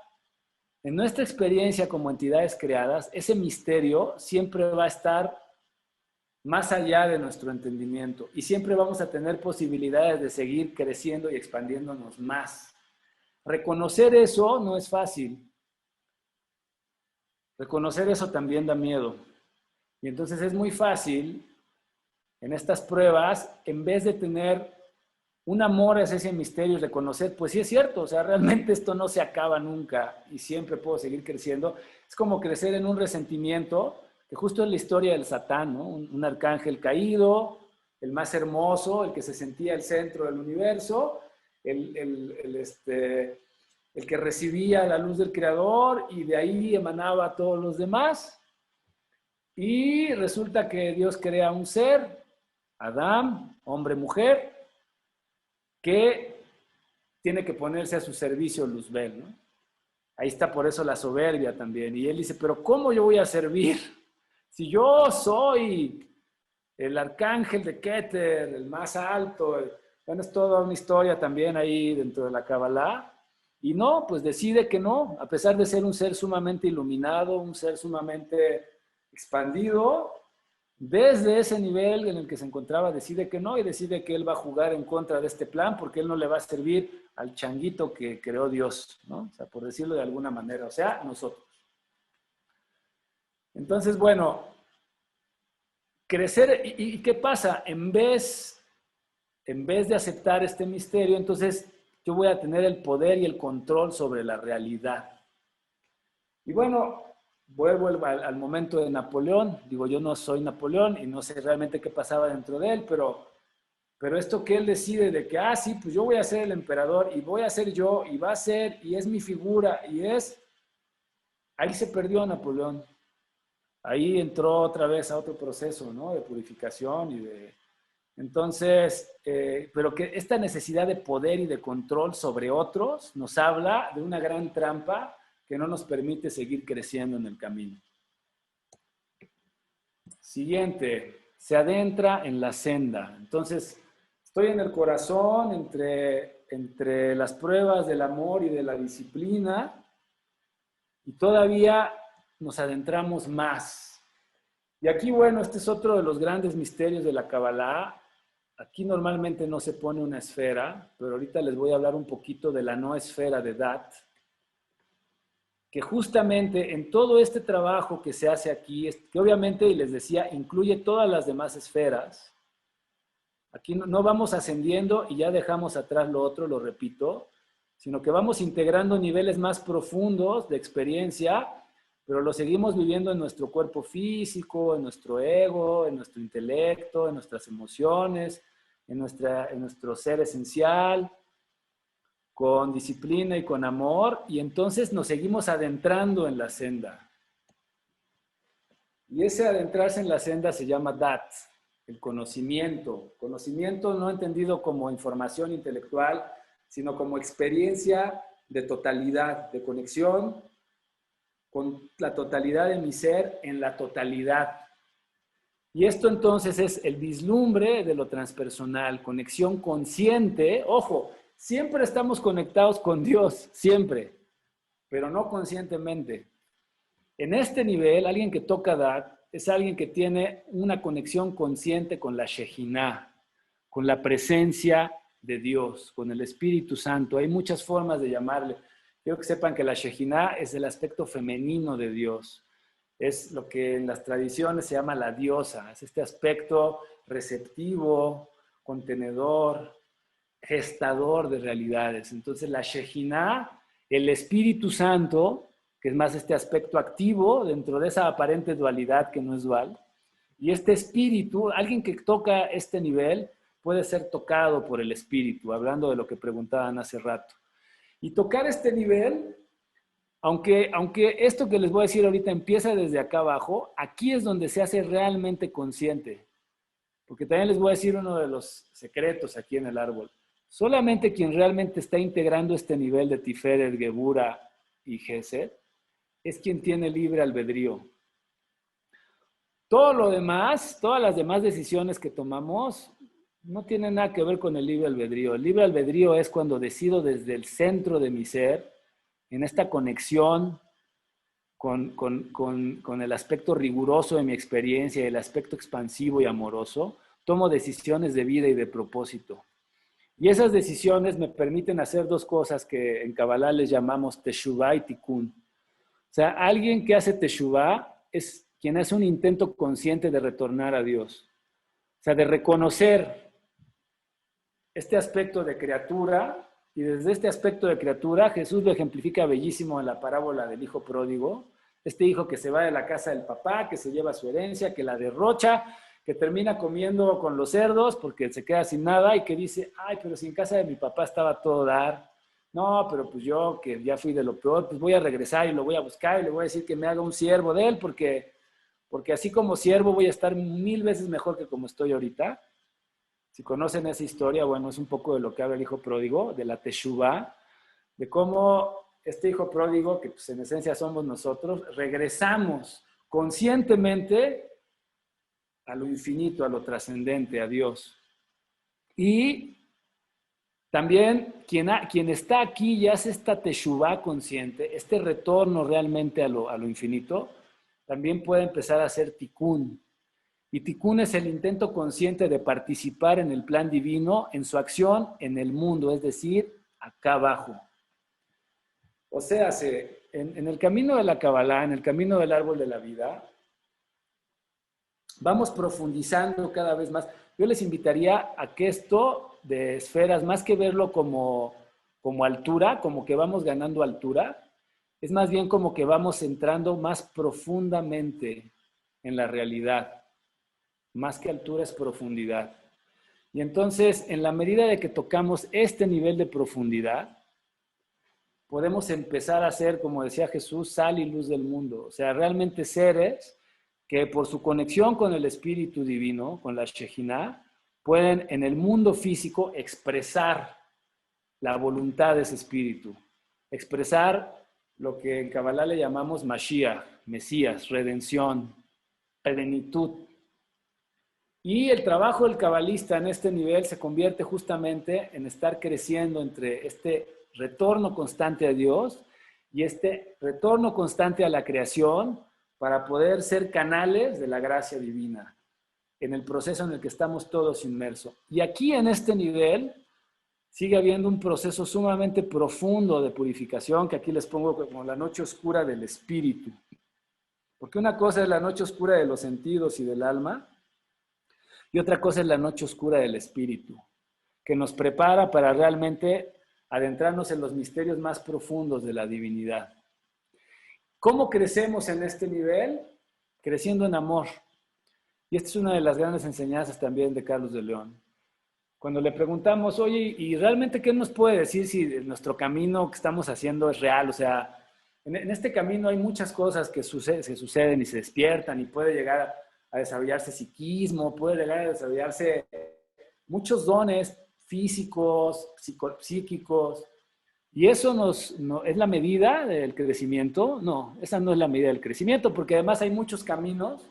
experiencia como entidades creadas, ese misterio siempre va a estar más allá de nuestro entendimiento y siempre vamos a tener posibilidades de seguir creciendo y expandiéndonos más. Reconocer eso no es fácil. Reconocer eso también da miedo. Y entonces es muy fácil en estas pruebas, en vez de tener un amor hacia ese misterio y reconocer, pues sí es cierto, o sea, realmente esto no se acaba nunca y siempre puedo seguir creciendo. Es como crecer en un resentimiento, que justo es la historia del Satán, ¿no? Un arcángel caído, el más hermoso, el que se sentía el centro del universo, el que recibía la luz del Creador y de ahí emanaba a todos los demás. Y resulta que Dios crea un ser, Adán, hombre-mujer, que tiene que ponerse a su servicio Luzbel, ¿no? Ahí está por eso la soberbia también. Y él dice, pero ¿cómo yo voy a servir? Si yo soy el arcángel de Keter, el más alto. Bueno, es toda una historia también ahí dentro de la Kabbalah. Y no, pues decide que no, a pesar de ser un ser sumamente iluminado, un ser sumamente expandido, desde ese nivel en el que se encontraba, decide que no y decide que él va a jugar en contra de este plan porque él no le va a servir al changuito que creó Dios, ¿no? O sea, por decirlo de alguna manera, o sea, nosotros. Entonces, bueno, crecer, ¿y qué pasa? En vez de aceptar este misterio, entonces yo voy a tener el poder y el control sobre la realidad. Y bueno, vuelvo al momento de Napoleón. Digo, yo no soy Napoleón y no sé realmente qué pasaba dentro de él, pero esto que él decide de que, sí, pues yo voy a ser el emperador y voy a ser yo y va a ser y es mi figura ahí se perdió Napoleón. Ahí entró otra vez a otro proceso, ¿no? De purificación Entonces, pero que esta necesidad de poder y de control sobre otros nos habla de una gran trampa que no nos permite seguir creciendo en el camino. Siguiente, se adentra en la senda. Entonces, estoy en el corazón entre las pruebas del amor y de la disciplina y todavía nos adentramos más. Y aquí, bueno, este es otro de los grandes misterios de la Kabbalah. Aquí normalmente no se pone una esfera, pero ahorita les voy a hablar un poquito de la no esfera de Dat, que justamente en todo este trabajo que se hace aquí, que obviamente, y les decía, incluye todas las demás esferas. Aquí no vamos ascendiendo y ya dejamos atrás lo otro, lo repito, sino que vamos integrando niveles más profundos de experiencia, pero lo seguimos viviendo en nuestro cuerpo físico, en nuestro ego, en nuestro intelecto, en nuestras emociones, en nuestro ser esencial, con disciplina y con amor, y entonces nos seguimos adentrando en la senda. Y ese adentrarse en la senda se llama Dat, el conocimiento. Conocimiento no entendido como información intelectual, sino como experiencia de totalidad, de conexión con la totalidad de mi ser en la totalidad. Y esto entonces es el vislumbre de lo transpersonal, conexión consciente. Ojo, siempre estamos conectados con Dios, siempre, pero no conscientemente. En este nivel, alguien que toca Dat es alguien que tiene una conexión consciente con la Shejinah, con la presencia de Dios, con el Espíritu Santo. Hay muchas formas de llamarle. Quiero que sepan que la Shejinah es el aspecto femenino de Dios. Es lo que en las tradiciones se llama la diosa. Es este aspecto receptivo, contenedor, gestador de realidades. Entonces la Shejinah, el Espíritu Santo, que es más este aspecto activo dentro de esa aparente dualidad que no es dual, y este espíritu, alguien que toca este nivel puede ser tocado por el espíritu, hablando de lo que preguntaban hace rato. Y tocar este nivel, aunque esto que les voy a decir ahorita empieza desde acá abajo, aquí es donde se hace realmente consciente. Porque también les voy a decir uno de los secretos aquí en el árbol. Solamente quien realmente está integrando este nivel de Tiferet, Gebura y Gesed es quien tiene libre albedrío. Todo lo demás, todas las demás decisiones que tomamos no tienen nada que ver con el libre albedrío. El libre albedrío es cuando decido desde el centro de mi ser, en esta conexión con el aspecto riguroso de mi experiencia, el aspecto expansivo y amoroso, tomo decisiones de vida y de propósito. Y esas decisiones me permiten hacer dos cosas que en Kabbalah les llamamos Teshuvah y Tikkun. O sea, alguien que hace Teshuvah es quien hace un intento consciente de retornar a Dios. O sea, de reconocer este aspecto de criatura, y desde este aspecto de criatura, Jesús lo ejemplifica bellísimo en la parábola del hijo pródigo. Este hijo que se va de la casa del papá, que se lleva su herencia, que la derrocha, que termina comiendo con los cerdos porque se queda sin nada y que dice, ay, pero si en casa de mi papá estaba todo dar. No, pero pues yo que ya fui de lo peor, pues voy a regresar y lo voy a buscar y le voy a decir que me haga un siervo de él porque así como siervo voy a estar 1000 veces mejor que como estoy ahorita. Si conocen esa historia, bueno, es un poco de lo que habla el hijo pródigo, de la Teshuvah, de cómo este hijo pródigo, que pues en esencia somos nosotros, regresamos conscientemente a lo infinito, a lo trascendente, a Dios. Y también quien está aquí y hace esta Teshuvah consciente, este retorno realmente a lo infinito, también puede empezar a hacer Tikkun. Y Tikkun es el intento consciente de participar en el plan divino, en su acción en el mundo, es decir, acá abajo. O sea, en el camino de la Kabbalah, en el camino del árbol de la vida, vamos profundizando cada vez más. Yo les invitaría a que esto de esferas, más que verlo como altura, como que vamos ganando altura, Es más bien como que vamos entrando más profundamente en la realidad. Más que altura es profundidad. Y entonces, en la medida de que tocamos este nivel de profundidad, podemos empezar a ser, como decía Jesús, sal y luz del mundo. O sea, realmente seres que por su conexión con el Espíritu Divino, con la Shejinah, pueden en el mundo físico expresar la voluntad de ese Espíritu. Expresar lo que en Kabbalah le llamamos Mashiach, Mesías, redención, plenitud. Y el trabajo del cabalista en este nivel se convierte justamente en estar creciendo entre este retorno constante a Dios y este retorno constante a la creación para poder ser canales de la gracia divina en el proceso en el que estamos todos inmersos. Y aquí en este nivel sigue habiendo un proceso sumamente profundo de purificación que aquí les pongo como la noche oscura del espíritu. Porque una cosa es la noche oscura de los sentidos y del alma, y otra cosa es la noche oscura del espíritu, que nos prepara para realmente adentrarnos en los misterios más profundos de la divinidad. ¿Cómo crecemos en este nivel? Creciendo en amor. Y esta es una de las grandes enseñanzas también de Carlos de León. Cuando le preguntamos, oye, ¿y realmente qué nos puede decir si nuestro camino que estamos haciendo es real? O sea, en este camino hay muchas cosas que se suceden y se despiertan y puede llegar a desarrollarse psiquismo, puede llegar a desarrollarse muchos dones físicos, psíquicos. ¿Y eso no, es la medida del crecimiento? No, esa no es la medida del crecimiento, porque además hay muchos caminos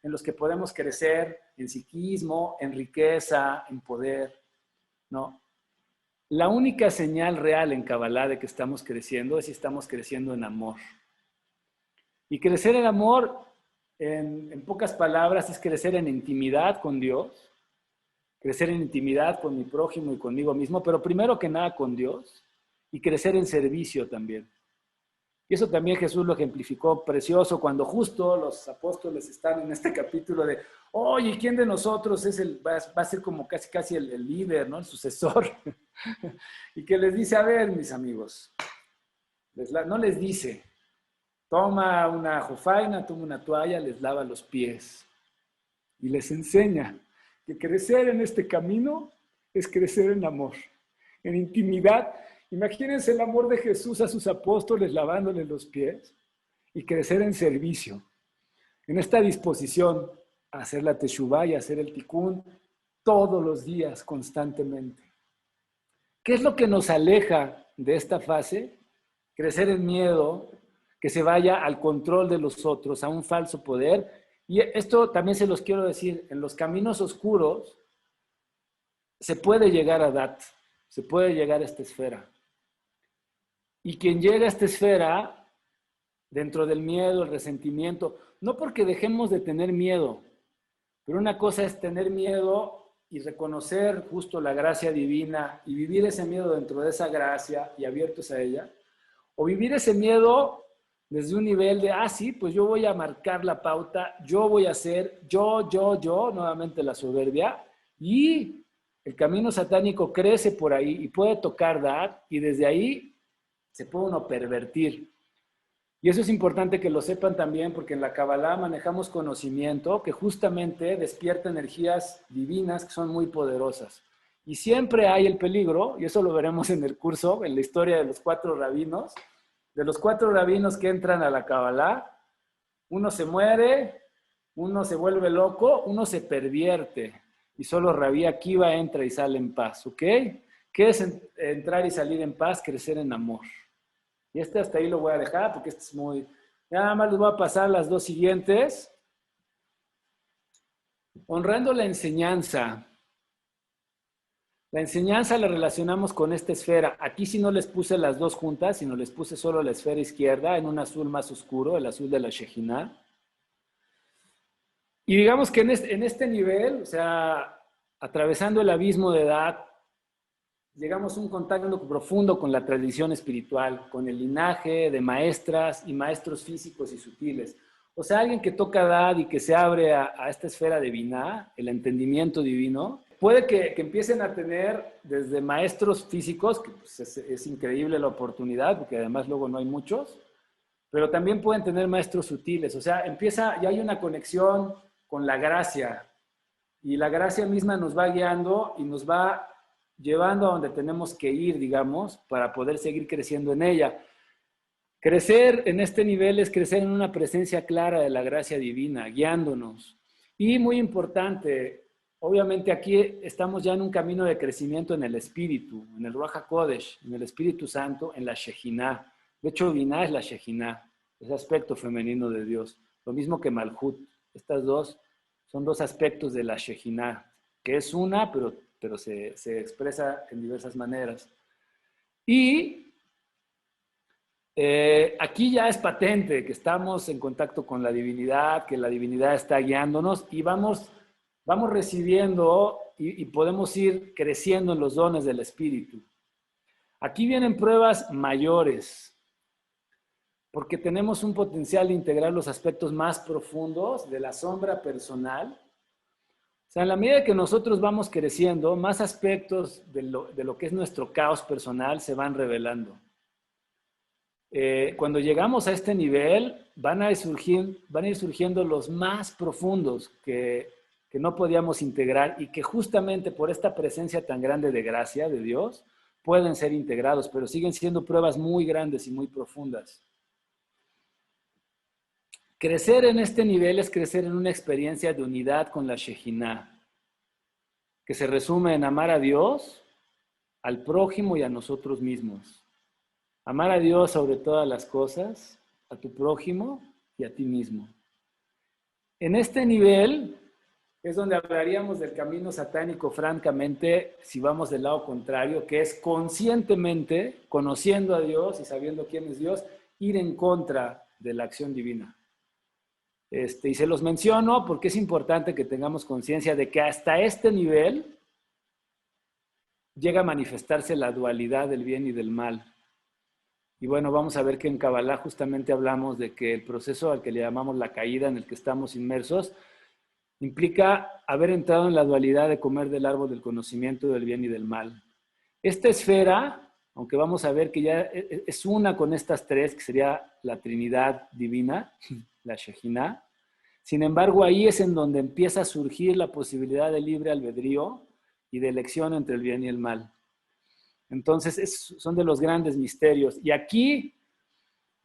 en los que podemos crecer en psiquismo, en riqueza, en poder, ¿no? La única señal real en Kabbalah de que estamos creciendo es si estamos creciendo en amor. Y crecer en amor, en pocas palabras, es crecer en intimidad con Dios, crecer en intimidad con mi prójimo y conmigo mismo, pero primero que nada con Dios, y crecer en servicio también. Y eso también Jesús lo ejemplificó precioso cuando justo los apóstoles están en este capítulo de, oye, ¿quién de nosotros va a ser como casi el líder, ¿no? El sucesor? Y que les dice, a ver, mis amigos, no les dice, toma una jofaina, toma una toalla, les lava los pies y les enseña que crecer en este camino es crecer en amor, en intimidad. Imagínense el amor de Jesús a sus apóstoles lavándoles los pies y crecer en servicio, en esta disposición a hacer la teshuvá y a hacer el tikkun todos los días, constantemente. ¿Qué es lo que nos aleja de esta fase? Crecer en miedo, que se vaya al control de los otros, a un falso poder. Y esto también se los quiero decir, en los caminos oscuros se puede llegar a Dat, se puede llegar a esta esfera. Y quien llega a esta esfera, dentro del miedo, el resentimiento, no porque dejemos de tener miedo, pero una cosa es tener miedo y reconocer justo la gracia divina y vivir ese miedo dentro de esa gracia y abiertos a ella, o vivir ese miedo desde un nivel de, sí, pues yo voy a marcar la pauta, yo voy a hacer, yo, nuevamente la soberbia, y el camino satánico crece por ahí y puede tocar dar, y desde ahí se puede uno pervertir. Y eso es importante que lo sepan también, porque en la Kabbalah manejamos conocimiento que justamente despierta energías divinas que son muy poderosas. Y siempre hay el peligro, y eso lo veremos en el curso, en la historia de los 4 rabinos, de los 4 rabinos que entran a la Kabbalah, uno se muere, uno se vuelve loco, uno se pervierte, y solo Rabí Akiva entra y sale en paz, ¿ok? ¿Qué es entrar y salir en paz? Crecer en amor. Y hasta ahí lo voy a dejar porque este es muy... Nada más les voy a pasar las 2 siguientes. Honrando la enseñanza. La enseñanza la relacionamos con esta esfera. Aquí sí no les puse las 2 juntas, sino les puse solo la esfera izquierda en un azul más oscuro, el azul de la Shejinah. Y digamos que en este nivel, o sea, atravesando el abismo de edad, llegamos a un contacto profundo con la tradición espiritual, con el linaje de maestras y maestros físicos y sutiles. O sea, alguien que toca edad y que se abre a esta esfera de Binah, el entendimiento divino, puede que empiecen a tener desde maestros físicos, que pues es increíble la oportunidad, porque además luego no hay muchos, pero también pueden tener maestros sutiles. O sea, ya hay una conexión con la gracia, y la gracia misma nos va guiando y nos va llevando a donde tenemos que ir, digamos, para poder seguir creciendo en ella. Crecer en este nivel es crecer en una presencia clara de la gracia divina, guiándonos. Y muy importante, obviamente aquí estamos ya en un camino de crecimiento en el Espíritu, en el Ruach HaKodesh, en el Espíritu Santo, en la Shejinah. De hecho, Binah es la Shejinah, ese aspecto femenino de Dios. Lo mismo que Malhut. Estas dos son dos aspectos de la Shejinah, que es una, pero se expresa en diversas maneras. Y aquí ya es patente que estamos en contacto con la divinidad, que la divinidad está guiándonos y vamos recibiendo y podemos ir creciendo en los dones del Espíritu. Aquí vienen pruebas mayores, porque tenemos un potencial de integrar los aspectos más profundos de la sombra personal. O sea, en la medida que nosotros vamos creciendo, más aspectos de lo que es nuestro caos personal se van revelando. Cuando llegamos a este nivel, van a ir surgiendo los más profundos que no podíamos integrar y que justamente por esta presencia tan grande de gracia de Dios pueden ser integrados, pero siguen siendo pruebas muy grandes y muy profundas. Crecer en este nivel es crecer en una experiencia de unidad con la Shejinah, que se resume en amar a Dios, al prójimo y a nosotros mismos. Amar a Dios sobre todas las cosas, a tu prójimo y a ti mismo. En este nivel es donde hablaríamos del camino satánico francamente, si vamos del lado contrario, que es conscientemente, conociendo a Dios y sabiendo quién es Dios, ir en contra de la acción divina. Y se los menciono porque es importante que tengamos conciencia de que hasta este nivel llega a manifestarse la dualidad del bien y del mal. Y bueno, vamos a ver que en Kabbalah justamente hablamos de que el proceso al que le llamamos la caída, en el que estamos inmersos, implica haber entrado en la dualidad de comer del árbol del conocimiento del bien y del mal. Esta esfera, aunque vamos a ver que ya es una con estas tres, que sería la Trinidad divina, la Shejinah, sin embargo, ahí es en donde empieza a surgir la posibilidad de libre albedrío y de elección entre el bien y el mal. Entonces, son de los grandes misterios. Y aquí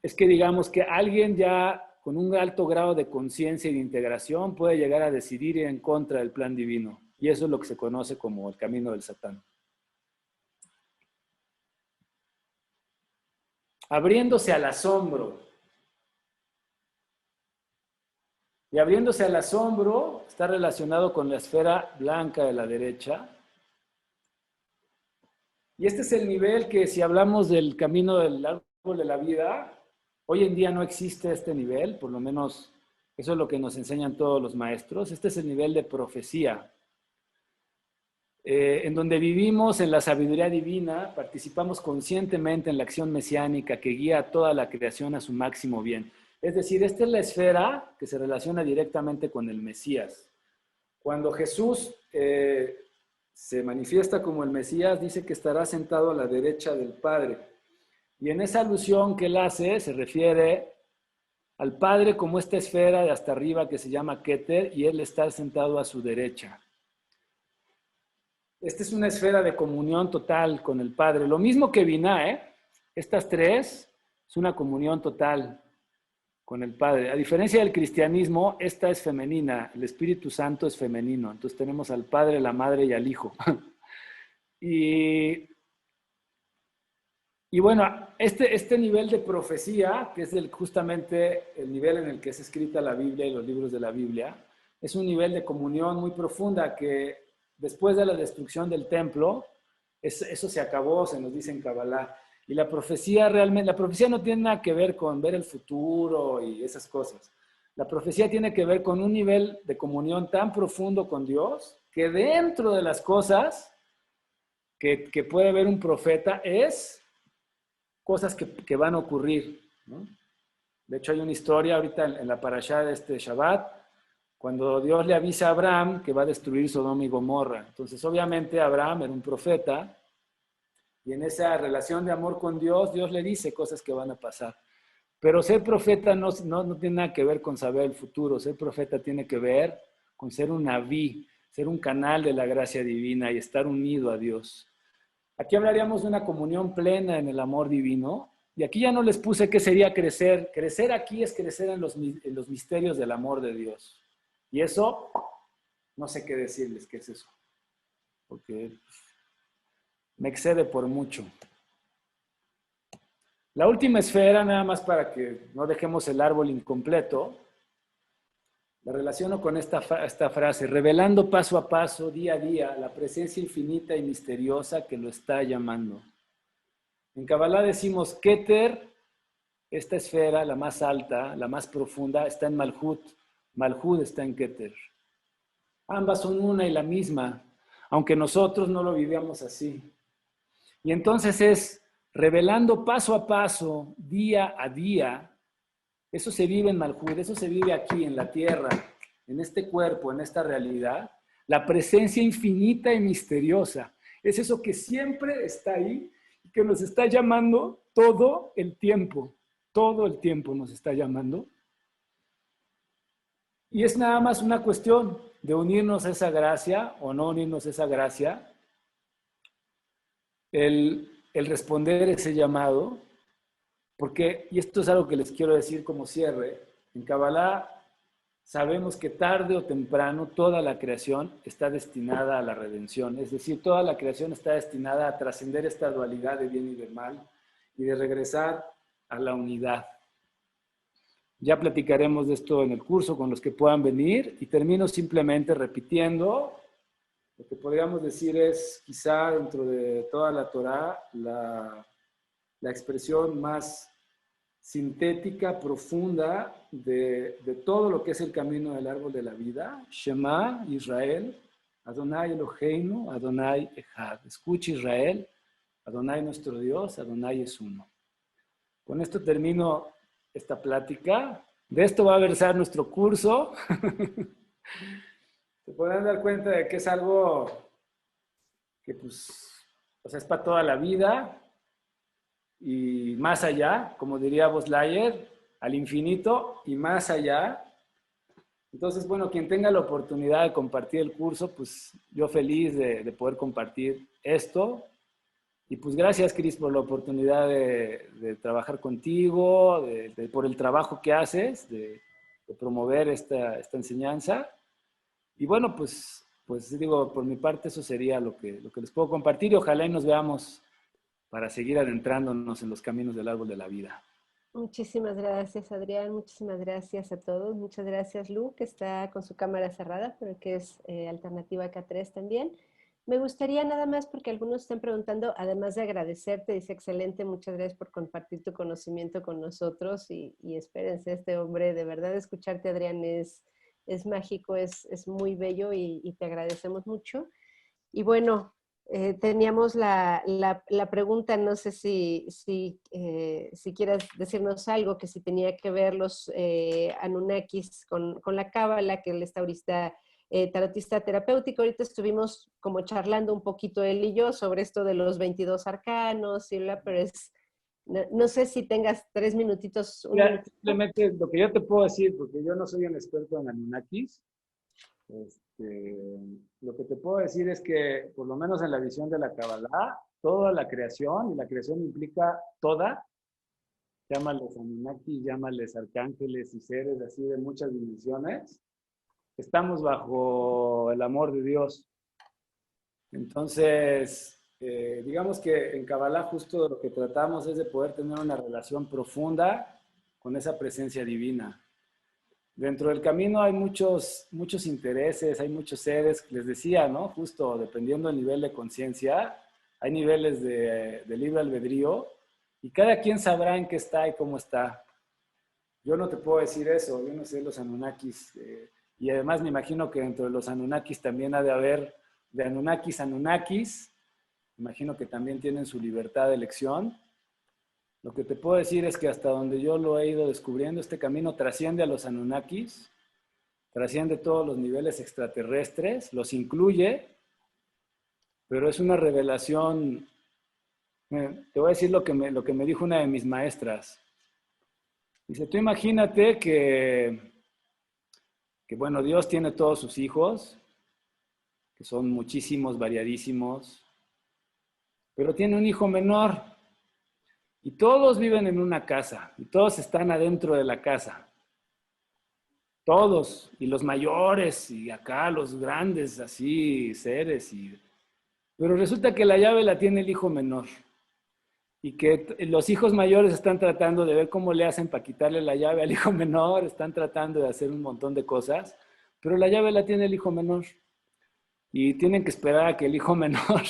es que digamos que alguien ya con un alto grado de conciencia y de integración puede llegar a decidir ir en contra del plan divino. Y eso es lo que se conoce como el camino del Satán. Abriéndose al asombro. Y abriéndose al asombro está relacionado con la esfera blanca de la derecha. Y este es el nivel que, si hablamos del camino del árbol de la vida, hoy en día no existe este nivel, por lo menos eso es lo que nos enseñan todos los maestros. Este es el nivel de profecía, en donde vivimos en la sabiduría divina, participamos conscientemente en la acción mesiánica que guía a toda la creación a su máximo bien. Es decir, esta es la esfera que se relaciona directamente con el Mesías. Cuando Jesús se manifiesta como el Mesías, dice que estará sentado a la derecha del Padre. Y en esa alusión que él hace, se refiere al Padre como esta esfera de hasta arriba que se llama Keter, y él está sentado a su derecha. Esta es una esfera de comunión total con el Padre. Lo mismo que Binah, estas tres, es una comunión total con el Padre. A diferencia del cristianismo, esta es femenina, el Espíritu Santo es femenino. Entonces tenemos al Padre, la Madre y al Hijo. Y bueno, este nivel de profecía, que es justamente el nivel en el que es escrita la Biblia y los libros de la Biblia, es un nivel de comunión muy profunda que después de la destrucción del templo, eso se acabó, se nos dice en Kabbalah. Y la profecía no tiene nada que ver con ver el futuro y esas cosas. La profecía tiene que ver con un nivel de comunión tan profundo con Dios que dentro de las cosas que puede ver un profeta es cosas que van a ocurrir, ¿no? De hecho, hay una historia ahorita en la parashá de este Shabbat, cuando Dios le avisa a Abraham que va a destruir Sodoma y Gomorra. Entonces, obviamente, Abraham era un profeta, y en esa relación de amor con Dios, Dios le dice cosas que van a pasar. Pero ser profeta no tiene nada que ver con saber el futuro. Ser profeta tiene que ver con ser un naví, ser un canal de la gracia divina y estar unido a Dios. Aquí hablaríamos de una comunión plena en el amor divino. Y aquí ya no les puse qué sería crecer. Crecer aquí es crecer en los misterios del amor de Dios. Y eso, no sé qué decirles qué es eso. Porque me excede por mucho. La última esfera, nada más para que no dejemos el árbol incompleto, la relaciono con esta frase, revelando paso a paso, día a día, la presencia infinita y misteriosa que lo está llamando. En Kabbalah decimos Keter, esta esfera, la más alta, la más profunda, está en Malhut. Malhut está en Keter. Ambas son una y la misma, aunque nosotros no lo vivíamos así. Y entonces es revelando paso a paso, día a día. Eso se vive en Malhut, eso se vive aquí en la tierra, en este cuerpo, en esta realidad. La presencia infinita y misteriosa. Es eso que siempre está ahí y que nos está llamando todo el tiempo. Todo el tiempo nos está llamando. Y es nada más una cuestión de unirnos a esa gracia o no unirnos a esa gracia. El responder ese llamado, porque, y esto es algo que les quiero decir como cierre, en Kabbalah sabemos que tarde o temprano toda la creación está destinada a la redención, es decir, toda la creación está destinada a trascender esta dualidad de bien y de mal y de regresar a la unidad. Ya platicaremos de esto en el curso con los que puedan venir y termino simplemente repitiendo. Lo que podríamos decir es, quizá dentro de toda la Torá, la expresión más sintética, profunda de todo lo que es el camino del árbol de la vida. Shema, Israel, Adonai Eloheinu, Adonai Echad. Escucha Israel, Adonai nuestro Dios, Adonai es uno. Con esto termino esta plática. De esto va a versar nuestro curso. Se podrán dar cuenta de que es algo que, pues, o sea, es para toda la vida y más allá, como diría Buzz Lightyear, al infinito y más allá. Entonces, bueno, quien tenga la oportunidad de compartir el curso, pues yo feliz de poder compartir esto. Y pues gracias, Cris, por la oportunidad de trabajar contigo, por el trabajo que haces, de promover esta enseñanza. Y bueno, pues digo, por mi parte eso sería lo que les puedo compartir y ojalá y nos veamos para seguir adentrándonos en los caminos del árbol de la vida. Muchísimas gracias, Adrián. Muchísimas gracias a todos. Muchas gracias, Lu, que está con su cámara cerrada, pero que es alternativa K3 también. Me gustaría nada más, porque algunos están preguntando, además de agradecerte, dice excelente, muchas gracias por compartir tu conocimiento con nosotros y espérense, este hombre, de verdad escucharte, Adrián, es mágico, es muy bello y te agradecemos mucho. Y bueno, teníamos la pregunta, no sé si quieras decirnos algo, que si tenía que ver los Anunnakis con la Cábala, que él está ahorita tarotista terapéutico. Ahorita estuvimos como charlando un poquito él y yo sobre esto de los 22 arcanos, pero no sé si tengas 3 minutitos. Simplemente lo que yo te puedo decir, porque yo no soy un experto en Anunnakis, lo que te puedo decir es que, por lo menos en la visión de la Kabbalah, toda la creación, y la creación implica toda, llámales Anunnaki, llámales arcángeles y seres así de muchas dimensiones, estamos bajo el amor de Dios. Entonces, digamos que en Kabbalah justo lo que tratamos es de poder tener una relación profunda con esa presencia divina. Dentro del camino hay muchos intereses, hay muchos seres, les decía, ¿no? Justo dependiendo del nivel de conciencia, hay niveles de libre albedrío y cada quien sabrá en qué está y cómo está. Yo no te puedo decir eso, yo no sé los Anunnakis. Y además me imagino que dentro de los Anunnakis también ha de haber de Anunnakis a Anunnakis. Imagino que también tienen su libertad de elección. Lo que te puedo decir es que hasta donde yo lo he ido descubriendo, este camino trasciende a los Anunnakis, trasciende todos los niveles extraterrestres, los incluye, pero es una revelación. Te voy a decir lo que me dijo una de mis maestras. Dice, tú imagínate que, bueno, Dios tiene todos sus hijos, que son muchísimos, variadísimos, pero tiene un hijo menor y todos viven en una casa y todos están adentro de la casa. Todos, y los mayores, y acá los grandes, así, seres, pero resulta que la llave la tiene el hijo menor, y que los hijos mayores están tratando de ver cómo le hacen para quitarle la llave al hijo menor, están tratando de hacer un montón de cosas, pero la llave la tiene el hijo menor, y tienen que esperar a que el hijo menor,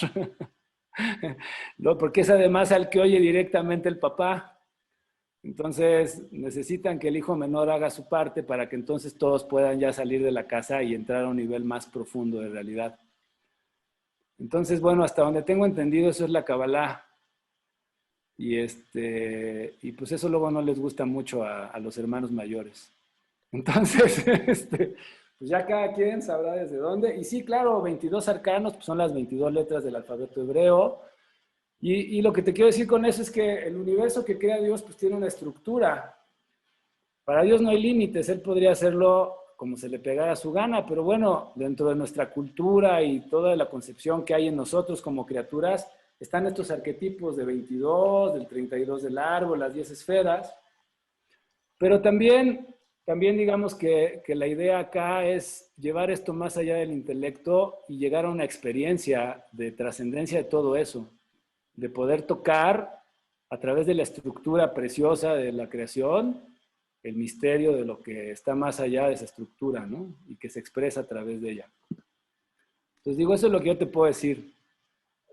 ¿no? Porque es además al que oye directamente el papá. Entonces necesitan que el hijo menor haga su parte para que entonces todos puedan ya salir de la casa y entrar a un nivel más profundo de realidad. Entonces, bueno, hasta donde tengo entendido, eso es la Kabbalah. Y pues eso luego no les gusta mucho a los hermanos mayores. Entonces, pues ya cada quien sabrá desde dónde. Y sí, claro, 22 arcanos pues son las 22 letras del alfabeto hebreo. Y lo que te quiero decir con eso es que el universo que crea Dios pues tiene una estructura. Para Dios no hay límites, Él podría hacerlo como se le pegara a su gana, pero bueno, dentro de nuestra cultura y toda la concepción que hay en nosotros como criaturas, están estos arquetipos de 22, del 32 del árbol, las 10 esferas, pero también digamos que la idea acá es llevar esto más allá del intelecto y llegar a una experiencia de trascendencia de todo eso, de poder tocar a través de la estructura preciosa de la creación, el misterio de lo que está más allá de esa estructura, ¿no? Y que se expresa a través de ella. Entonces digo, eso es lo que yo te puedo decir.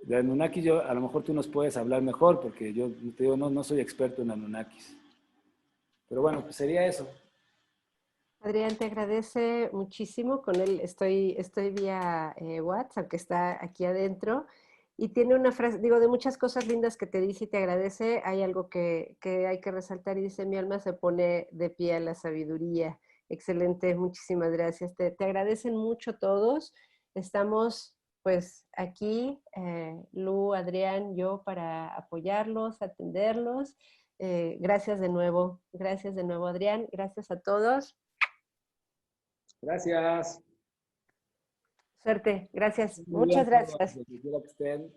De Anunnakis, a lo mejor tú nos puedes hablar mejor, porque yo te digo, no soy experto en Anunnakis. Pero bueno, pues sería eso. Adrián, te agradece muchísimo. Con él estoy vía WhatsApp, que está aquí adentro. Y tiene una frase, digo, de muchas cosas lindas que te dice y te agradece, hay algo que hay que resaltar y dice, mi alma se pone de pie a la sabiduría. Excelente, muchísimas gracias. Te agradecen mucho todos. Estamos pues aquí, Lu, Adrián, yo, para apoyarlos, atenderlos. Gracias de nuevo, Adrián. Gracias a todos. Gracias. Suerte, gracias, Muy bien muchas todos, gracias. donde quiera que estén.